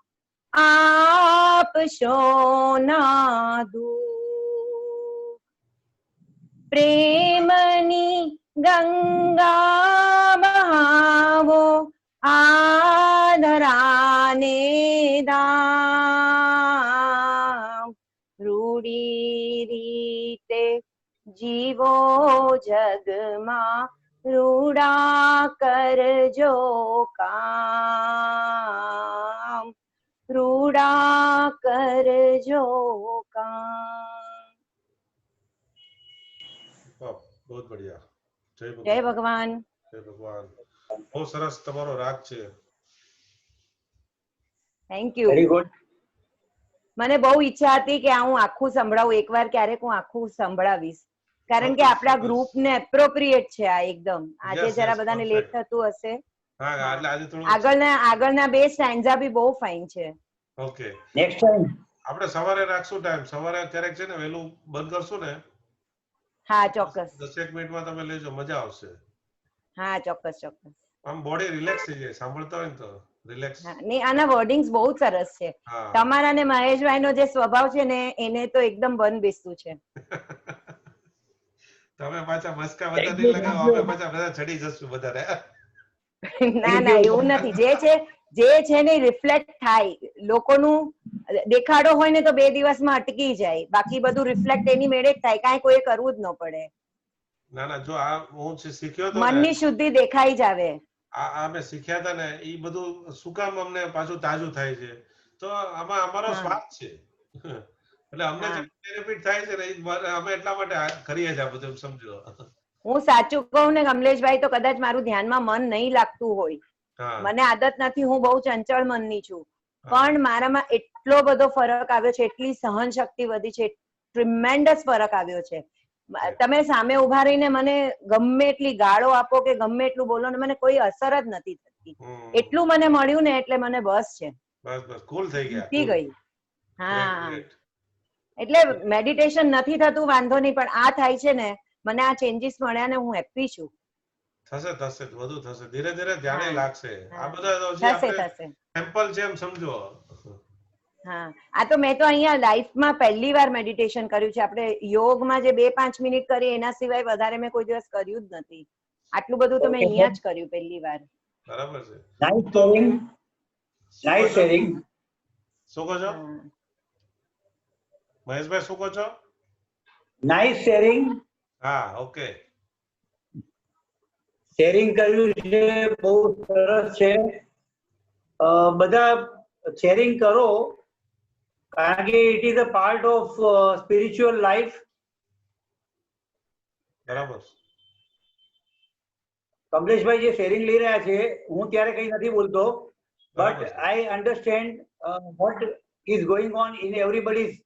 S3: આપશો ના દુઃખ. પ્રેમની ગંગા બહાવો, આદરાને દામ. રૂડી રીતે જીવો જગમાં, રૂડા કરજો કામ, રૂડા કરજો કામ.
S2: बहुत बढ़िया.
S3: जय भगवान.
S2: जय भगवान. बहुत સરસ તમારો રાગ છે.
S3: Thank you.
S1: Very good.
S3: મને બહુ ઈચ્છા હતી કે હું આખું સંભળાવું, એકવાર ક્યારેક હું આખું સંભળાવીશ, કારણ કે આપણા ગ્રુપ ને એપ્રોપ્રિએટ છે આ એકદમ. આજે જરા બધાને લેટ થતું હશે. આગળના બે સ્ટેન્ઝા બી બહુ ફાઇન છે.
S2: ઓકે,
S1: નેક્સ્ટ ટાઈમ
S2: આપણે સવારે રાખશું ટાઈમ. સવારે ક્યારેક છે ને વહેલું બંધ કરશું ને.
S3: હા ચોક્કસ.
S2: 10 મિનિટમાં તમે લેજો, મજા આવશે.
S3: હા ચોક્કસ ચોક્કસ.
S2: આમ બોડી રિલેક્સ થઈ જાય સાંભળતા હોય ને તો. રિલેક્સ.
S3: ને આના વર્ડિંગ્સ બહુ સરસ છે. તમારા ને મહેશભાઈ નો જે સ્વભાવ છે ને એને તો એકદમ બંધબેસતું છે.
S2: તમે પાછા મસ્કા વધારે લગાવો, અમે પાછા બધા ચડી જશું વધારે.
S3: ના ના એવું નથી. જે છે ને રિફ્લેક્ટ થાય. લોકોનું દેખાડો હોય ને તો 2 દિવસમાં અટકી જાય, બાકી બધું રિફ્લેક્ટ એની મેળે જ થાય, કાંઈ કોઈ કરવું જ ન પડે.
S2: ના ના, જો આ હું શીખ્યો તો
S3: મનની શુદ્ધિ દેખાઈ જ આવે.
S2: આ મેં શીખ્યા હતા ને એ બધું શું કામ અમને પાછું તાજું થાય છે, તો આમાં અમારો સ્વાર્થ છે. એટલે અમને જે બેનિફિટ થાય છે ને અમે એટલા માટે કરીએ છીએ આ બધું, સમજો.
S3: હું સાચું કહું ને કમલેશભાઈ, તો કદાચ મારું ધ્યાનમાં મન નહીં લાગતું હોય. મને આદત નથી, હું બહુ ચંચળ મનની છું, પણ મારામાં એટલો બધો ફરક આવ્યો છે, એટલી સહન શક્તિ વધી છે, ટ્રીમેન્ડસ ફરક આવ્યો છે. તમે સામે ઉભા રહીને મને ગમે એટલી ગાળો આપો કે ગમે એટલું બોલો ને મને કોઈ અસર જ નથી થતી. એટલું મને મળ્યું ને એટલે મને બસ છે.
S2: બસ કુલ થઈ ગયા.
S3: થઈ ગઈ. હા, એટલે મેડિટેશન નથી થતું વાંધો નહીં, પણ આ થાય છે ને મને આ ચેન્જીસ મળ્યા ને હું હેપી છું.
S2: થશે થશે વધુ થશે, ધીરે ધીરે ધ્યાને લાગશે. આ બધા તો જે આપણે સેમ્પલ છે એમ સમજો.
S3: હા, આ તો મેં તો અહીંયા લાઈફમાં પહેલી વાર મેડિટેશન કર્યું છે. આપણે યોગમાં જે 2-5 મિનિટ કરીએ એના સિવાય વધારે મેં કોઈ દિવસ કર્યું જ નથી. આટલું બધું તો મેં અહીંયા જ કર્યું પહેલી વાર.
S2: બરાબર છે.
S1: Nice sharing.
S2: શું કહો છો મહેશભાઈ, શું કહો છો?
S1: Nice sharing.
S2: હા, ઓકે.
S1: શેરિંગ કર્યું છે, બહુ સરસ છે. બધા શેરિંગ કરો, કારણ કે it is a part of spiritual life.
S2: બરાબર.
S1: કમલેશભાઈ જે શેરિંગ લઈ રહ્યા છે, હું ત્યારે કઈ નથી બોલતો, but I understand what is going on in everybody's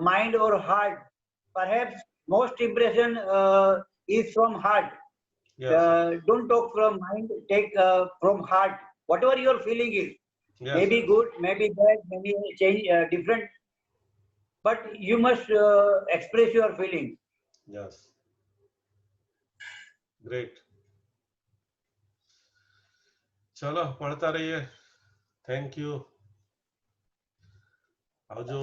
S1: mind or heart. Perhaps most impression is from heart. Don't talk from mind, take from heart. Whatever your feeling is, maybe good, maybe bad, maybe change, different, but you must express your feelings.
S2: Yes. Great. चलो पढ़ता रहिए. Thank you. આવજો.